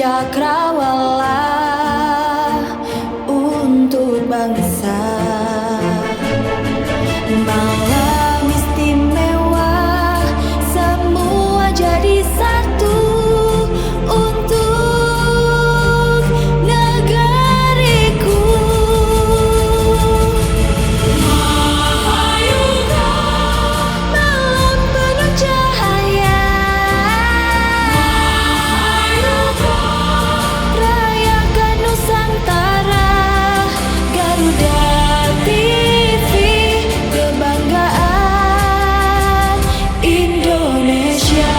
cakrawala untuk bangsa. Malam istimewa, semua jadi satu untuk negeriku. Malam penuh cahaya, rayakan Nusantara. Garuda TV, kebanggaan Indonesia.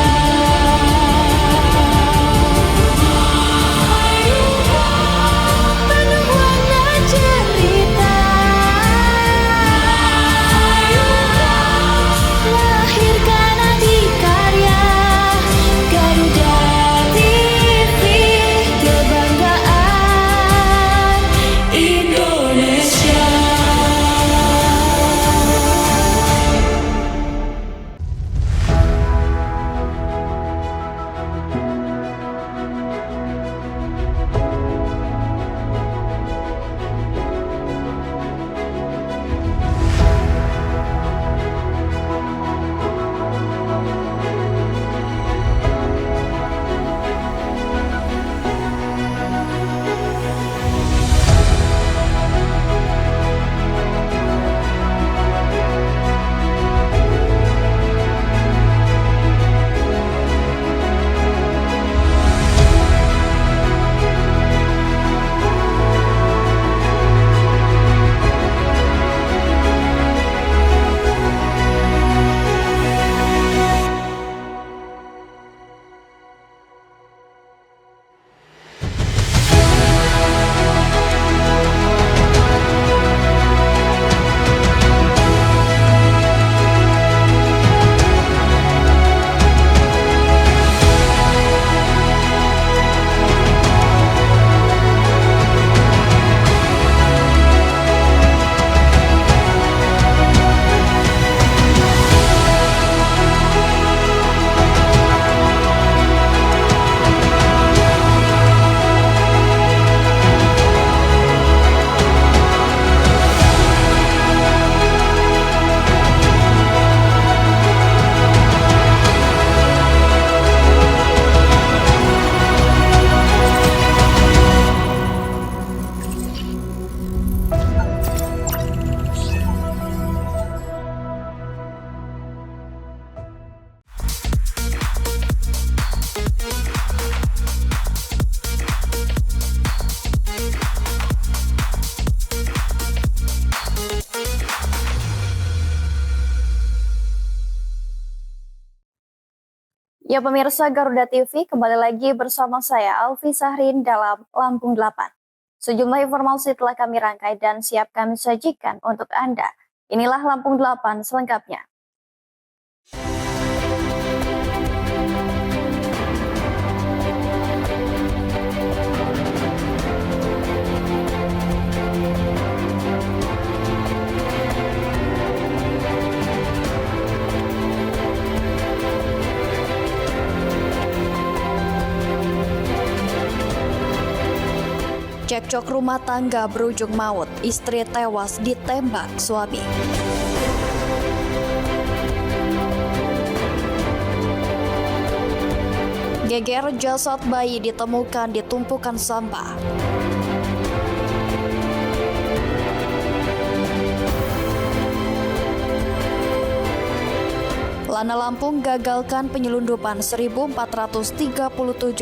Penuh warna cerita, lahirkan adikarya. Garuda TV, kebanggaan Indonesia. Ya pemirsa Garuda TV, kembali lagi bersama saya Alfi Sahrin dalam Lampung 8. Sejumlah informasi telah kami rangkai dan siap kami sajikan untuk Anda. Inilah Lampung 8 selengkapnya. Cekcok rumah tangga berujung maut, istri tewas ditembak suami. Geger jasad bayi ditemukan di tumpukan sampah. Lana Lampung gagalkan penyelundupan 1.437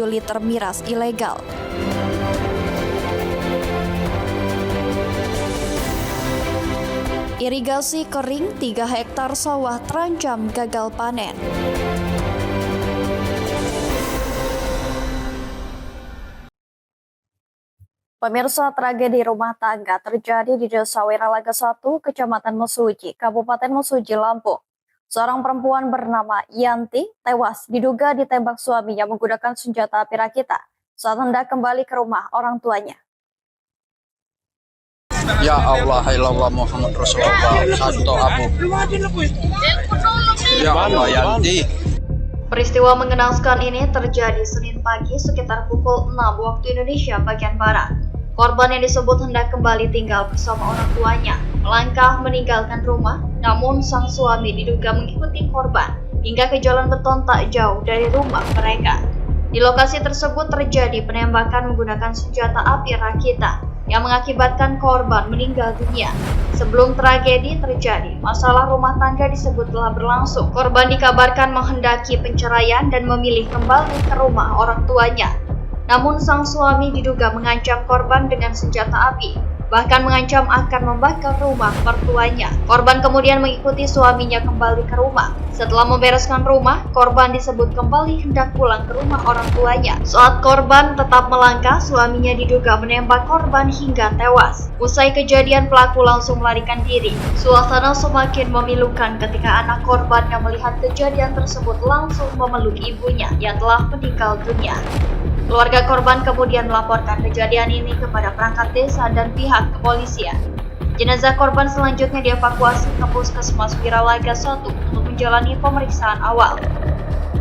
liter miras ilegal. Irigasi kering 3 hektar sawah terancam gagal panen. Pemirsa, tragedi rumah tangga terjadi di Desa Wiralaga 1, Kecamatan Mesuji, Kabupaten Mesuji, Lampung. Seorang perempuan bernama Yanti tewas diduga ditembak suaminya menggunakan senjata api rakitan saat hendak kembali ke rumah orang tuanya. Ya Allah, ilallah Muhammad Rasulullah, Santo Abu. Ya Allah, Yanti Peristiwa mengenaskan ini terjadi Senin pagi sekitar pukul 6 waktu Indonesia bagian Barat. Korban yang disebut hendak kembali tinggal bersama orang tuanya melangkah meninggalkan rumah, namun sang suami diduga mengikuti korban hingga ke jalan beton tak jauh dari rumah mereka. Di lokasi tersebut terjadi penembakan menggunakan senjata api rakitan yang mengakibatkan korban meninggal dunia. Sebelum tragedi terjadi, masalah rumah tangga disebut telah berlangsung. Korban dikabarkan menghendaki penceraian dan memilih kembali ke rumah orang tuanya. Namun sang suami diduga mengancam korban dengan senjata api, bahkan mengancam akan membakar rumah mertuanya. Korban kemudian mengikuti suaminya kembali ke rumah. Setelah membereskan rumah, korban disebut kembali hendak pulang ke rumah orang tuanya. Saat korban tetap melangkah, suaminya diduga menembak korban hingga tewas. Usai kejadian, pelaku langsung melarikan diri. Suasana semakin memilukan ketika anak korban yang melihat kejadian tersebut langsung memeluk ibunya yang telah meninggal dunia. Keluarga korban kemudian melaporkan kejadian ini kepada perangkat desa dan pihak kepolisian. Jenazah korban selanjutnya dievakuasi ke Puskesmas Wiralaga 1 untuk menjalani pemeriksaan awal.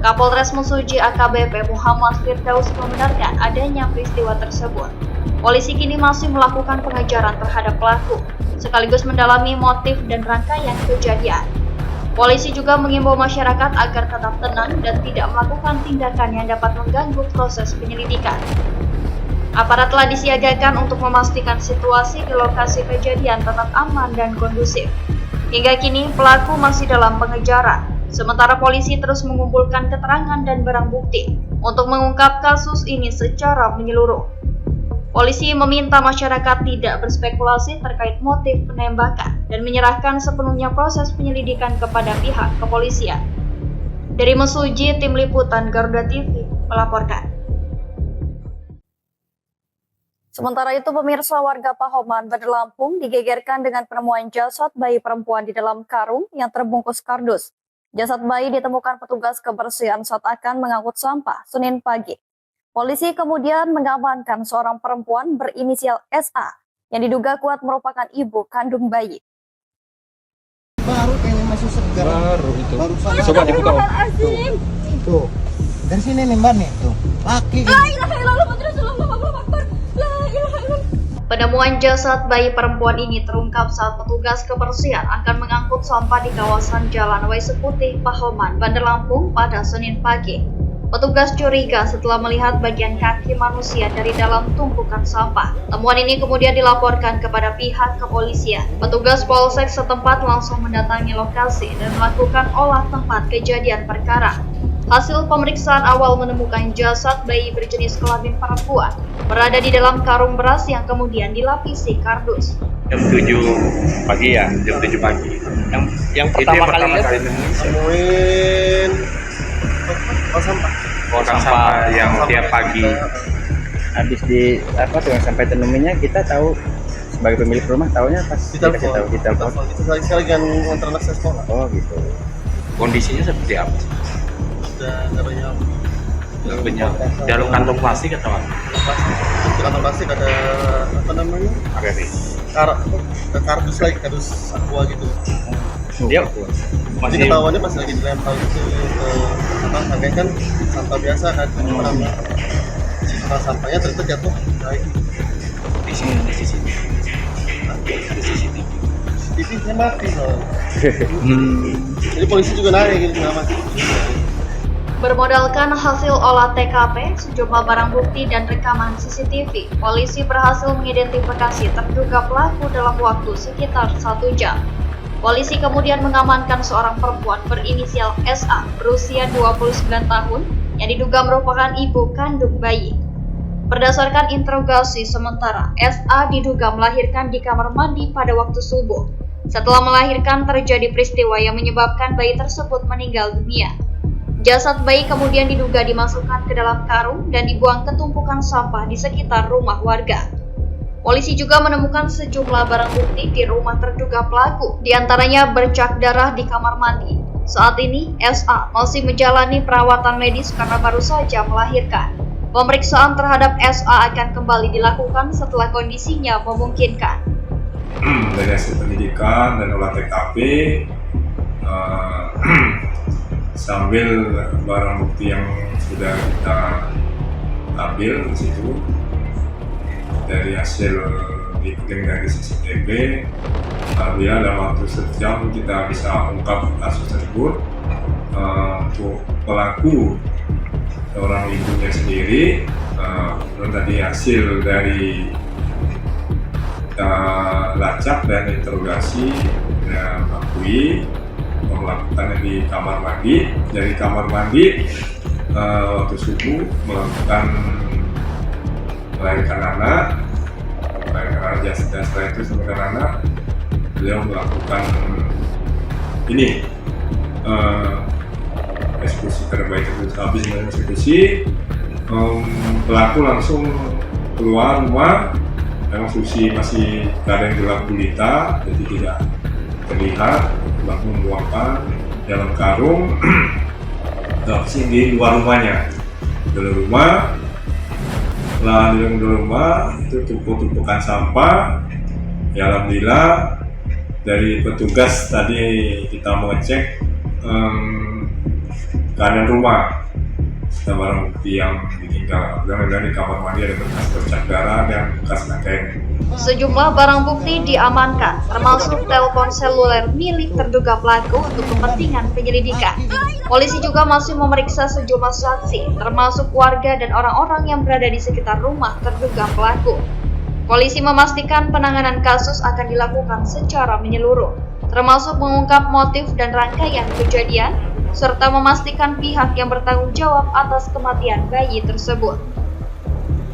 Kapolres Mesuji AKBP Muhammad Firdaus membenarkan adanya peristiwa tersebut. Polisi kini masih melakukan pengejaran terhadap pelaku, sekaligus mendalami motif dan rangkaian kejadian. Polisi juga mengimbau masyarakat agar tetap tenang dan tidak melakukan tindakan yang dapat mengganggu proses penyelidikan. Aparat telah disiagakan untuk memastikan situasi di lokasi kejadian tetap aman dan kondusif. Hingga kini pelaku masih dalam pengejaran, sementara polisi terus mengumpulkan keterangan dan barang bukti untuk mengungkap kasus ini secara menyeluruh. Polisi meminta masyarakat tidak berspekulasi terkait motif penembakan dan menyerahkan sepenuhnya proses penyelidikan kepada pihak kepolisian. Dari Mesuji, Tim Liputan Garuda TV melaporkan. Sementara itu, pemirsa, warga Pahoman, Bandar Lampung digegerkan dengan penemuan jasad bayi perempuan di dalam karung yang terbungkus kardus. Jasad bayi ditemukan petugas kebersihan saat akan mengangkut sampah Senin pagi. Polisi kemudian mengamankan seorang perempuan berinisial SA yang diduga kuat merupakan ibu kandung bayi. Baru kayaknya masih segar. Baru itu. Baru sana. Coba dibuka. Tuh. Dari sini nih Mbak nih, tuh. Laki. Penemuan jasad bayi perempuan ini terungkap saat petugas kebersihan akan mengangkut sampah di kawasan Jalan Wais Putih, Pahoman, Bandar Lampung pada Senin pagi. Petugas curiga setelah melihat bagian kaki manusia dari dalam tumpukan sampah. Temuan ini kemudian dilaporkan kepada pihak kepolisian. Petugas Polsek setempat langsung mendatangi lokasi dan melakukan olah tempat kejadian perkara. Hasil pemeriksaan awal menemukan jasad bayi berjenis kelamin perempuan berada di dalam karung beras yang kemudian dilapisi kardus. Jam 7 pagi ya, jam 7 pagi. Yang pertama kali Nemuin sampah. sampah yang tiap pagi. Habis di tukang sampai temuinya kita tahu sebagai pemilik rumah tahunya pas dikasih tahu di telepon. Itu lagi ngantar anak saya sekolah. Oh gitu. Kondisinya seperti apa? Sudah Benyak dalam kantong plastik atau apa? Di kantong plastik ada apa namanya? Apa sih? Kardus lagi, kardus aqua gitu. Dia Jadi masih ketahuannya masih lagi dilempar gitu ke apa? Harganya kan sampah biasa kan, sisa sampahnya ternyata jatuh naik. di sini. TV-nya mati soalnya. Jadi polisi juga naik gitu nggak mati. Bermodalkan hasil olah TKP, sejumlah barang bukti dan rekaman CCTV, polisi berhasil mengidentifikasi terduga pelaku dalam waktu sekitar 1 jam. Polisi kemudian mengamankan seorang perempuan berinisial SA berusia 29 tahun yang diduga merupakan ibu kandung bayi. Berdasarkan interogasi sementara, SA diduga melahirkan di kamar mandi pada waktu subuh. Setelah melahirkan, terjadi peristiwa yang menyebabkan bayi tersebut meninggal dunia. Jasad bayi kemudian diduga dimasukkan ke dalam karung dan dibuang ke tumpukan sampah di sekitar rumah warga. Polisi juga menemukan sejumlah barang bukti di rumah terduga pelaku, diantaranya bercak darah di kamar mandi. Saat ini, SA masih menjalani perawatan medis karena baru saja melahirkan. Pemeriksaan terhadap SA akan kembali dilakukan setelah kondisinya memungkinkan. Dari hasil penyidikan dan olah TKP, sambil barang bukti yang sudah kita ambil di situ dari hasil diikutin dari CCTV, alhamdulillah dalam waktu sejam kita bisa ungkap kasus tersebut. Untuk pelaku seorang ibunya sendiri, dan tadi hasil dari lacak dan interogasi mengakui melakukannya di kamar mandi. Dari kamar mandi waktu subuh melakukan melahirkan anak, dan setelah itu sebenarnya anak beliau melakukan ini eksekusi terbaik itu. Habis mengeksekusi, pelaku langsung keluar rumah. Memang Susi masih keadaan gelap gulita, jadi tidak terlihat. Pelaku membuangkan dalam karung di luar rumahnya. Dalam rumah, di luar rumah itu tumpukan sampah. Ya alhamdulillah dari petugas tadi kita mengecek keadaan rumah, ada barang bukti yang ditinggal. Dari kamar mandi ada bekas bercak darah dan bekas pakaian. Sejumlah barang bukti diamankan, termasuk telepon seluler milik terduga pelaku untuk kepentingan penyelidikan. Polisi juga masih memeriksa sejumlah saksi, termasuk warga dan orang-orang yang berada di sekitar rumah terduga pelaku. Polisi memastikan penanganan kasus akan dilakukan secara menyeluruh, termasuk mengungkap motif dan rangkaian kejadian, serta memastikan pihak yang bertanggung jawab atas kematian bayi tersebut.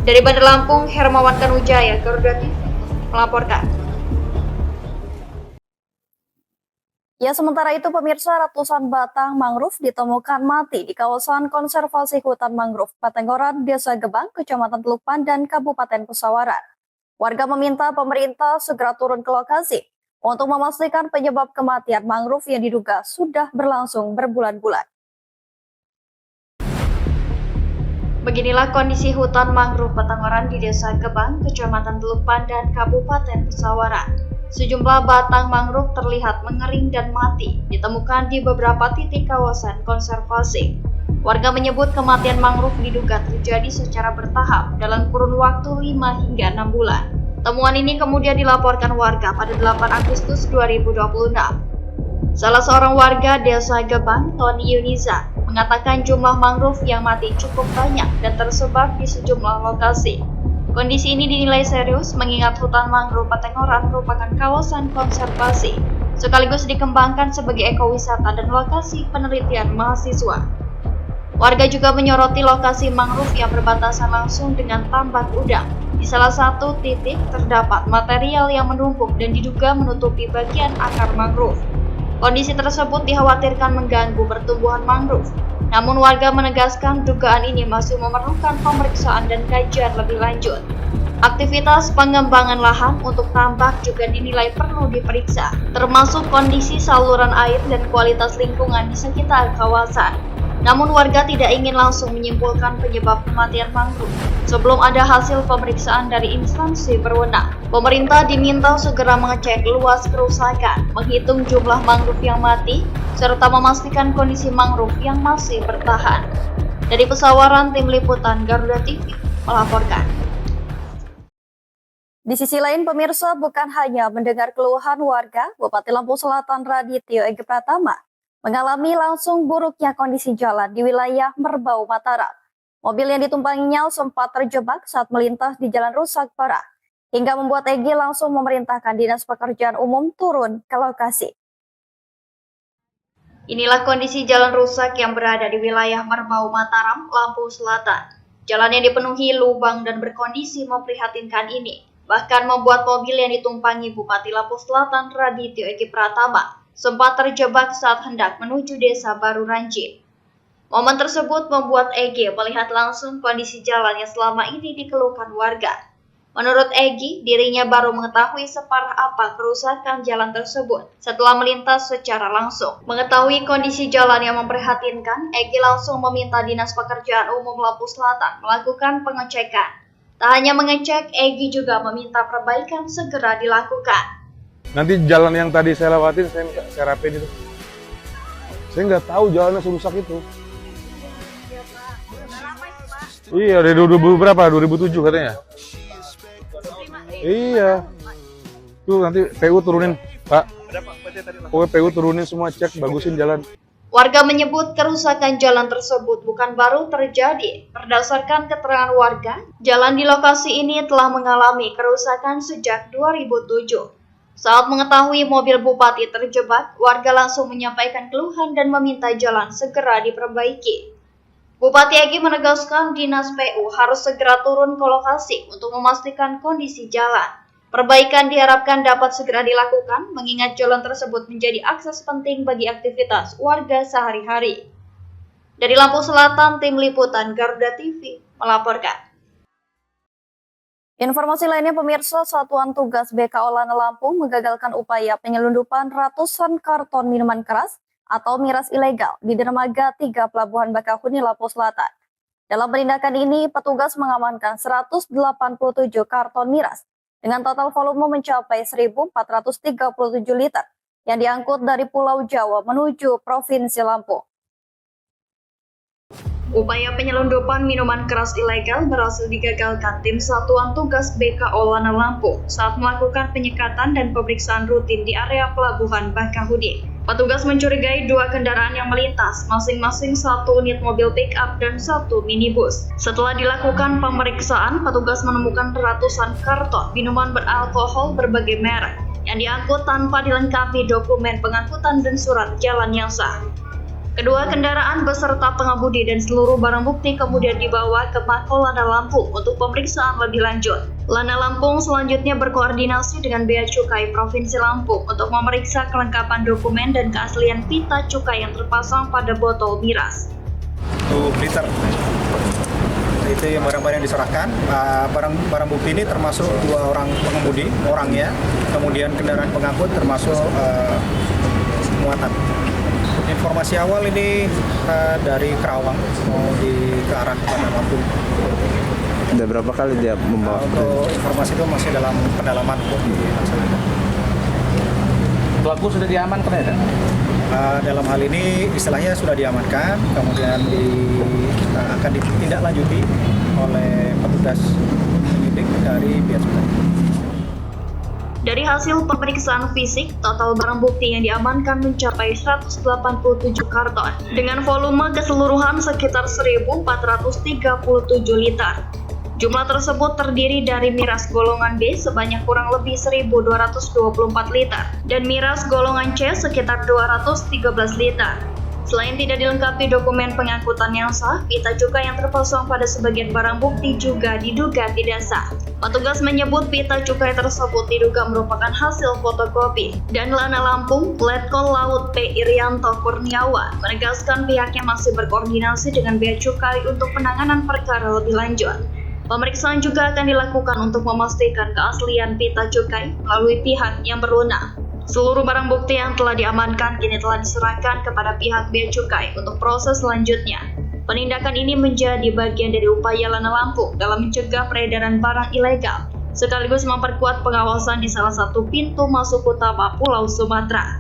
Dari Bandar Lampung, Hermawan Kanujaya, Garuda TV melaporkan. Ya, sementara itu pemirsa, ratusan batang mangrove ditemukan mati di kawasan konservasi hutan mangrove Patengoran, Desa Gebang, Kecamatan Teluk Pandan, Kabupaten Pesawaran. Warga meminta pemerintah segera turun ke lokasi untuk memastikan penyebab kematian mangrove yang diduga sudah berlangsung berbulan-bulan. Beginilah kondisi hutan mangrove Patengoran di Desa Gebang, Kecamatan Teluk Pandan, Kabupaten Pesawaran. Sejumlah batang mangrove terlihat mengering dan mati, ditemukan di beberapa titik kawasan konservasi. Warga menyebut kematian mangrove diduga terjadi secara bertahap dalam kurun waktu 5 hingga 6 bulan. Temuan ini kemudian dilaporkan warga pada 8 Agustus 2026. Salah seorang warga Desa Gebang, Tony Yuniza, mengatakan jumlah mangrove yang mati cukup banyak dan tersebar di sejumlah lokasi. Kondisi ini dinilai serius mengingat hutan mangrove Patengoran merupakan kawasan konservasi, sekaligus dikembangkan sebagai ekowisata dan lokasi penelitian mahasiswa. Warga juga menyoroti lokasi mangrove yang berbatasan langsung dengan tambak udang. Di salah satu titik terdapat material yang menumpuk dan diduga menutupi bagian akar mangrove. Kondisi tersebut dikhawatirkan mengganggu pertumbuhan mangrove. Namun warga menegaskan dugaan ini masih memerlukan pemeriksaan dan kajian lebih lanjut. Aktivitas pengembangan lahan untuk tambak juga dinilai perlu diperiksa, termasuk kondisi saluran air dan kualitas lingkungan di sekitar kawasan. Namun warga tidak ingin langsung menyimpulkan penyebab kematian mangrove sebelum ada hasil pemeriksaan dari instansi berwenang. Pemerintah diminta segera mengecek luas kerusakan, menghitung jumlah mangrove yang mati, serta memastikan kondisi mangrove yang masih bertahan. Dari Pesawaran, Tim Liputan Garuda TV melaporkan. Di sisi lain, pemirsa, bukan hanya mendengar keluhan warga, Bupati Lampung Selatan Radityo Egi Pratama mengalami langsung buruknya kondisi jalan di wilayah Merbau, Mataram. Mobil yang ditumpanginya sempat terjebak saat melintas di jalan rusak parah, hingga membuat Egi langsung memerintahkan Dinas Pekerjaan Umum turun ke lokasi. Inilah kondisi jalan rusak yang berada di wilayah Merbau, Mataram, Lampung Selatan. Jalan yang dipenuhi lubang dan berkondisi memprihatinkan ini bahkan membuat mobil yang ditumpangi Bupati Lampung Selatan Radityo Egi Pratama sempat terjebak saat hendak menuju Desa Baru Ranjin. Momen tersebut membuat Egi melihat langsung kondisi jalan yang selama ini dikeluhkan warga. Menurut Egi, dirinya baru mengetahui separah apa kerusakan jalan tersebut setelah melintas secara langsung. Mengetahui kondisi jalan yang memprihatinkan, Egi langsung meminta Dinas Pekerjaan Umum Lampung Selatan melakukan pengecekan. Tak hanya mengecek, Egi juga meminta perbaikan segera dilakukan. Nanti jalan yang tadi saya lewatin, saya rapin itu. Saya nggak tahu jalannya serusak itu. Iya, dari 2000 berapa? 2007 katanya. Iya. Tuh nanti PU turunin, Pak. Pokoknya PU turunin semua, cek, bagusin jalan. Warga menyebut kerusakan jalan tersebut bukan baru terjadi. Berdasarkan keterangan warga, jalan di lokasi ini telah mengalami kerusakan sejak 2007. Saat mengetahui mobil bupati terjebak, warga langsung menyampaikan keluhan dan meminta jalan segera diperbaiki. Bupati Egy menegaskan dinas PU harus segera turun ke lokasi untuk memastikan kondisi jalan. Perbaikan diharapkan dapat segera dilakukan mengingat jalan tersebut menjadi akses penting bagi aktivitas warga sehari-hari. Dari Lampung Selatan, Tim Liputan Garuda TV melaporkan. Informasi lainnya, pemirsa, Satuan Tugas BKO Lana Lampung menggagalkan upaya penyelundupan ratusan karton minuman keras atau miras ilegal di dermaga 3 Pelabuhan Bakahuni, Lampung Selatan. Dalam penindakan ini, petugas mengamankan 187 karton miras dengan total volume mencapai 1.437 liter yang diangkut dari Pulau Jawa menuju Provinsi Lampung. Upaya penyelundupan minuman keras ilegal berhasil digagalkan tim Satuan Tugas BKO Lana Lampung saat melakukan penyekatan dan pemeriksaan rutin di area Pelabuhan Bakahuni. Petugas mencurigai 2 kendaraan yang melintas, masing-masing 1 unit mobil pick-up dan 1 minibus. Setelah dilakukan pemeriksaan, petugas menemukan ratusan karton minuman beralkohol berbagai merek yang diangkut tanpa dilengkapi dokumen pengangkutan dan surat jalan yang sah. Kedua kendaraan beserta pengemudi dan seluruh barang bukti kemudian dibawa ke Mako Lana Lampung untuk pemeriksaan lebih lanjut. Lana Lampung selanjutnya berkoordinasi dengan Bea Cukai Provinsi Lampung untuk memeriksa kelengkapan dokumen dan keaslian pita cukai yang terpasang pada botol miras. 1 liter. Itu yang barang-barang yang diserahkan. Barang bukti ini termasuk 2 orang pengemudi, orangnya, kemudian kendaraan pengangkut termasuk muatan. Informasi awal ini dari Kerawang mau ke arah Lana Lampung. Udah berapa kali dia membawa? Untuk informasi itu masih dalam pendalaman. Pelaku sudah diamankan ya? Dalam hal ini istilahnya sudah diamankan, kemudian akan ditindaklanjuti oleh petugas penyidik dari Bea Cukai. Dari hasil pemeriksaan fisik, total barang bukti yang diamankan mencapai 187 karton dengan volume keseluruhan sekitar 1.437 liter. Jumlah tersebut terdiri dari miras golongan B sebanyak kurang lebih 1.224 liter dan miras golongan C sekitar 213 liter. Selain tidak dilengkapi dokumen pengangkutan yang sah, pita cukai yang terpasang pada sebagian barang bukti juga diduga tidak sah. Petugas menyebut pita cukai tersebut diduga merupakan hasil fotokopi. Dan Lana Lampung, Letkol Laut P. Irianto Kurniawan menegaskan pihaknya masih berkoordinasi dengan Bea Cukai untuk penanganan perkara lebih lanjut. Pemeriksaan juga akan dilakukan untuk memastikan keaslian pita cukai melalui pihak yang berwenang. Seluruh barang bukti yang telah diamankan kini telah diserahkan kepada pihak Bea Cukai untuk proses selanjutnya. Penindakan ini menjadi bagian dari upaya Lana Lampung dalam mencegah peredaran barang ilegal, sekaligus memperkuat pengawasan di salah satu pintu masuk utama Pulau Sumatera.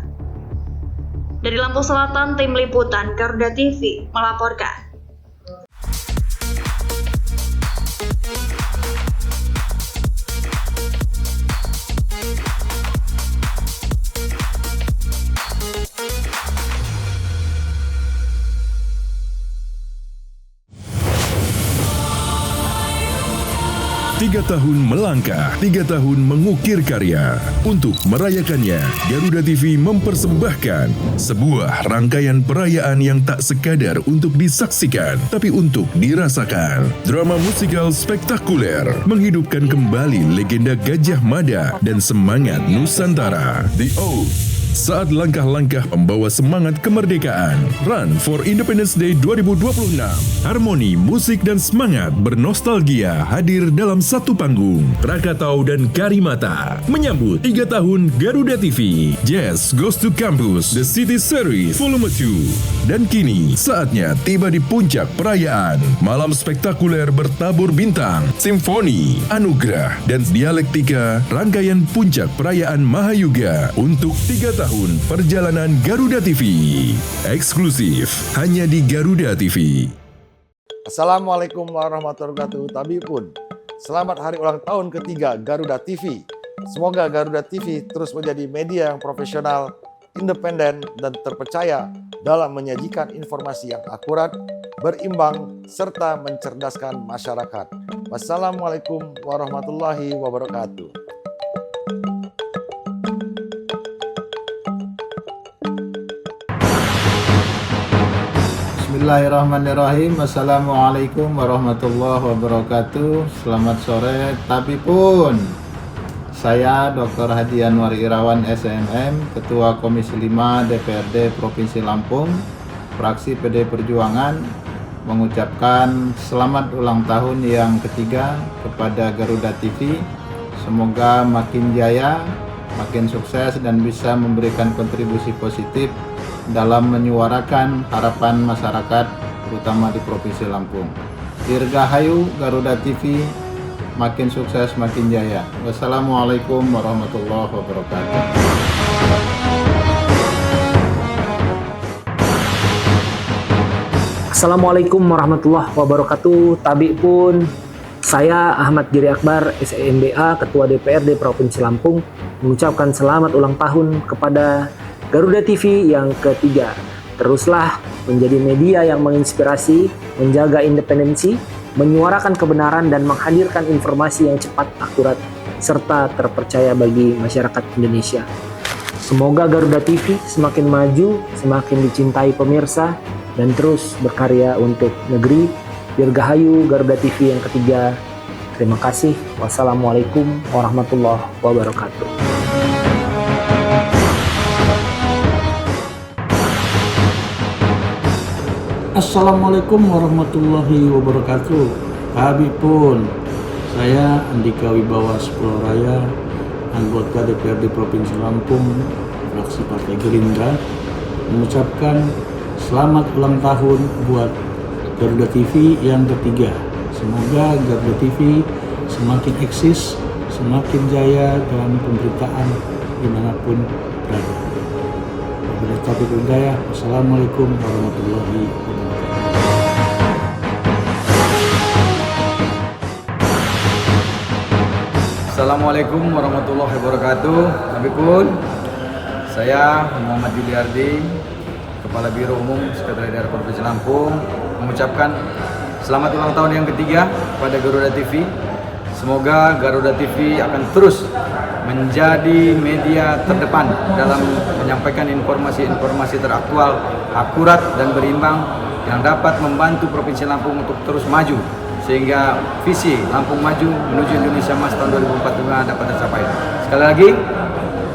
Dari Lampung Selatan, Tim Liputan Garuda TV melaporkan. Tiga tahun melangkah, 3 tahun mengukir karya. Untuk merayakannya, Garuda TV mempersembahkan sebuah rangkaian perayaan yang tak sekadar untuk disaksikan, tapi untuk dirasakan. Drama musikal spektakuler menghidupkan kembali legenda Gajah Mada dan semangat Nusantara. The Oath. Saat langkah-langkah membawa semangat kemerdekaan. Run for Independence Day 2026. Harmoni, musik dan semangat bernostalgia hadir dalam satu panggung. Krakatau dan Karimata menyambut 3 tahun Garuda TV. Jazz Goes to Campus The City Series Volume 2. Dan kini saatnya tiba di puncak perayaan. Malam spektakuler bertabur bintang, simfoni, anugerah dan dialektika. Rangkaian puncak perayaan Mahayuga untuk 3 tahun perjalanan Garuda TV. Eksklusif hanya di Garuda TV. Assalamualaikum warahmatullahi wabarakatuh. Tabi pun, selamat hari ulang tahun ketiga Garuda TV. Semoga Garuda TV terus menjadi media yang profesional, independen, dan terpercaya dalam menyajikan informasi yang akurat, berimbang, serta mencerdaskan masyarakat. Wassalamualaikum warahmatullahi wabarakatuh. Bismillahirrahmanirrahim. Assalamualaikum warahmatullahi wabarakatuh. Selamat sore, tapi pun saya Dr. Hadi Anwar Irawan SMM, Ketua Komisi 5 DPRD Provinsi Lampung, fraksi PD Perjuangan, mengucapkan selamat ulang tahun yang ketiga kepada Garuda TV. Semoga makin jaya, makin sukses, dan bisa memberikan kontribusi positif dalam menyuarakan harapan masyarakat, terutama di Provinsi Lampung. Dirgahayu Garuda TV, makin sukses, makin jaya. Wassalamualaikum warahmatullahi wabarakatuh. Assalamualaikum warahmatullahi wabarakatuh. Tabi pun, saya Ahmad Giri Akbar, SMBA, Ketua DPRD Provinsi Lampung, mengucapkan selamat ulang tahun kepada Garuda TV yang ketiga. Teruslah menjadi media yang menginspirasi, menjaga independensi, menyuarakan kebenaran, dan menghadirkan informasi yang cepat, akurat, serta terpercaya bagi masyarakat Indonesia. Semoga Garuda TV semakin maju, semakin dicintai pemirsa, dan terus berkarya untuk negeri. Dirgahayu Garuda TV yang ketiga. Terima kasih. Wassalamualaikum warahmatullahi wabarakatuh. Assalamualaikum warahmatullahi wabarakatuh. Kami pun, saya Andika Wibawa Suproraya, anggota DPRD Provinsi Lampung, fraksi Partai Gerindra, mengucapkan selamat ulang tahun buat Garuda TV yang ketiga. Semoga Garuda TV semakin eksis, semakin jaya dalam pemberitaan dimanapun berada. Wabillahi taufiq wal hidayah. Wassalamualaikum warahmatullahi wabarakatuh. Assalamualaikum warahmatullahi wabarakatuh. Kami pun, saya Muhammad Juliardi, Kepala Biro Umum Sekretariat Provinsi Lampung, mengucapkan selamat ulang tahun yang ketiga kepada Garuda TV. Semoga Garuda TV akan terus menjadi media terdepan dalam menyampaikan informasi-informasi teraktual, akurat, dan berimbang yang dapat membantu Provinsi Lampung untuk terus maju, sehingga visi Lampung Maju menuju Indonesia Emas tahun 2045 dapat tercapai. Sekali lagi,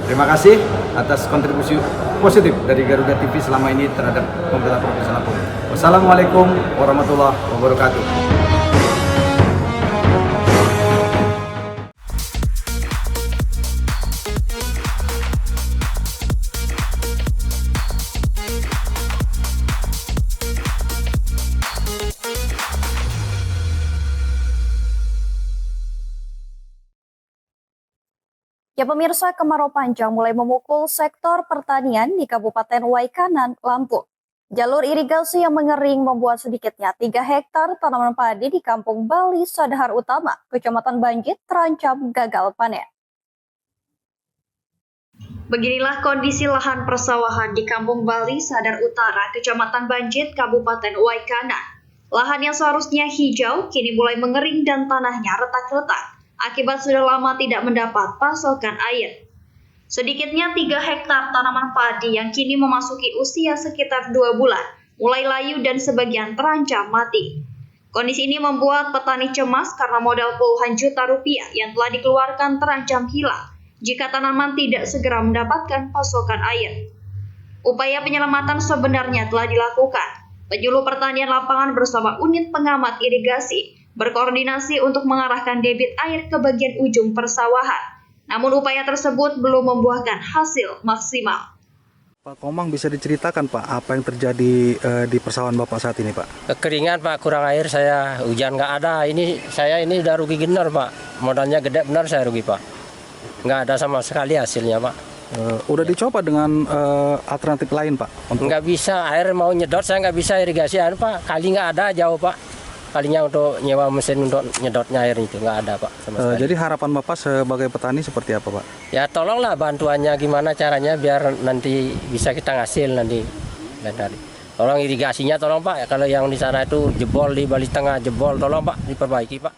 terima kasih atas kontribusi positif dari Garuda TV selama ini terhadap pemerintah Provinsi Lampung. Wassalamualaikum warahmatullahi wabarakatuh. Ya pemirsa, kemarau panjang mulai memukul sektor pertanian di Kabupaten Waikanan, Lampung. Jalur irigasi yang mengering membuat sedikitnya 3 hektar tanaman padi di Kampung Bali Sadahar Utama, Kecamatan Banjit terancam gagal panen. Beginilah kondisi lahan persawahan di Kampung Bali Sadar Utara, Kecamatan Banjit, Kabupaten Waikanan. Lahan yang seharusnya hijau kini mulai mengering dan tanahnya retak-retak akibat sudah lama tidak mendapat pasokan air. Sedikitnya 3 hektar tanaman padi yang kini memasuki usia sekitar 2 bulan, mulai layu dan sebagian terancam mati. Kondisi ini membuat petani cemas karena modal puluhan juta rupiah yang telah dikeluarkan terancam hilang jika tanaman tidak segera mendapatkan pasokan air. Upaya penyelamatan sebenarnya telah dilakukan. Penyuluh Pertanian Lapangan bersama unit pengamat irigasi berkoordinasi untuk mengarahkan debit air ke bagian ujung persawahan. Namun upaya tersebut belum membuahkan hasil maksimal. Pak Komang, bisa diceritakan Pak apa yang terjadi di persawahan Bapak saat ini Pak? Kekeringan Pak, kurang air saya, hujan nggak ada. Saya ini udah rugi benar Pak, modalnya gede benar saya rugi Pak. Nggak ada sama sekali hasilnya Pak. Udah dicoba dengan alternatif lain Pak? Nggak bisa, air mau nyedot saya nggak bisa irigasi Pak. Kali nggak ada jauh Pak. Kalinya untuk nyewa mesin untuk nyedotnya air itu nggak ada Pak. Sama sekali. Jadi harapan Bapak sebagai petani seperti apa Pak? Ya tolonglah bantuannya gimana caranya biar nanti bisa kita ngasil nanti. Tolong irigasinya tolong Pak. Kalau yang di sana itu jebol di Bali Tengah jebol, tolong Pak diperbaiki Pak.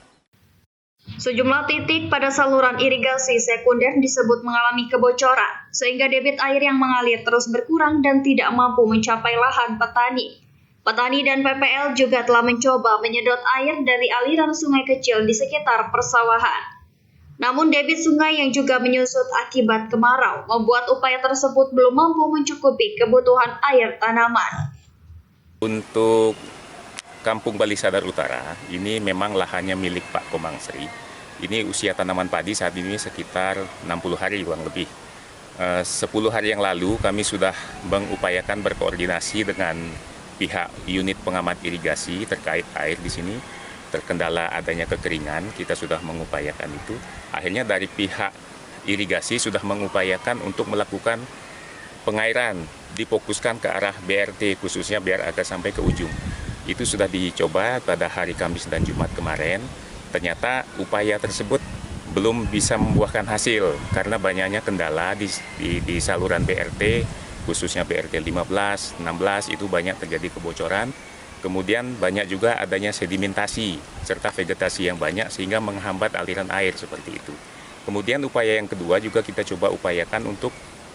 Sejumlah titik pada saluran irigasi sekunder disebut mengalami kebocoran, sehingga debit air yang mengalir terus berkurang dan tidak mampu mencapai lahan petani. Petani dan PPL juga telah mencoba menyedot air dari aliran sungai kecil di sekitar persawahan. Namun debit sungai yang juga menyusut akibat kemarau membuat upaya tersebut belum mampu mencukupi kebutuhan air tanaman. Untuk Kampung Bali Sadar Utara, ini memang lahannya milik Pak Komang Sri. Ini usia tanaman padi saat ini sekitar 60 hari kurang lebih. 10 hari yang lalu kami sudah mengupayakan berkoordinasi dengan pihak unit pengamat irigasi terkait air di sini. Terkendala adanya kekeringan, kita sudah mengupayakan itu. Akhirnya dari pihak irigasi sudah mengupayakan untuk melakukan pengairan, difokuskan ke arah BRT khususnya biar agak sampai ke ujung. Itu sudah dicoba pada hari Kamis dan Jumat kemarin. Ternyata upaya tersebut belum bisa membuahkan hasil karena banyaknya kendala di saluran BRT, khususnya BRT 15, 16 itu banyak terjadi kebocoran. Kemudian banyak juga adanya sedimentasi serta vegetasi yang banyak sehingga menghambat aliran air seperti itu. Kemudian upaya yang kedua juga kita coba upayakan untuk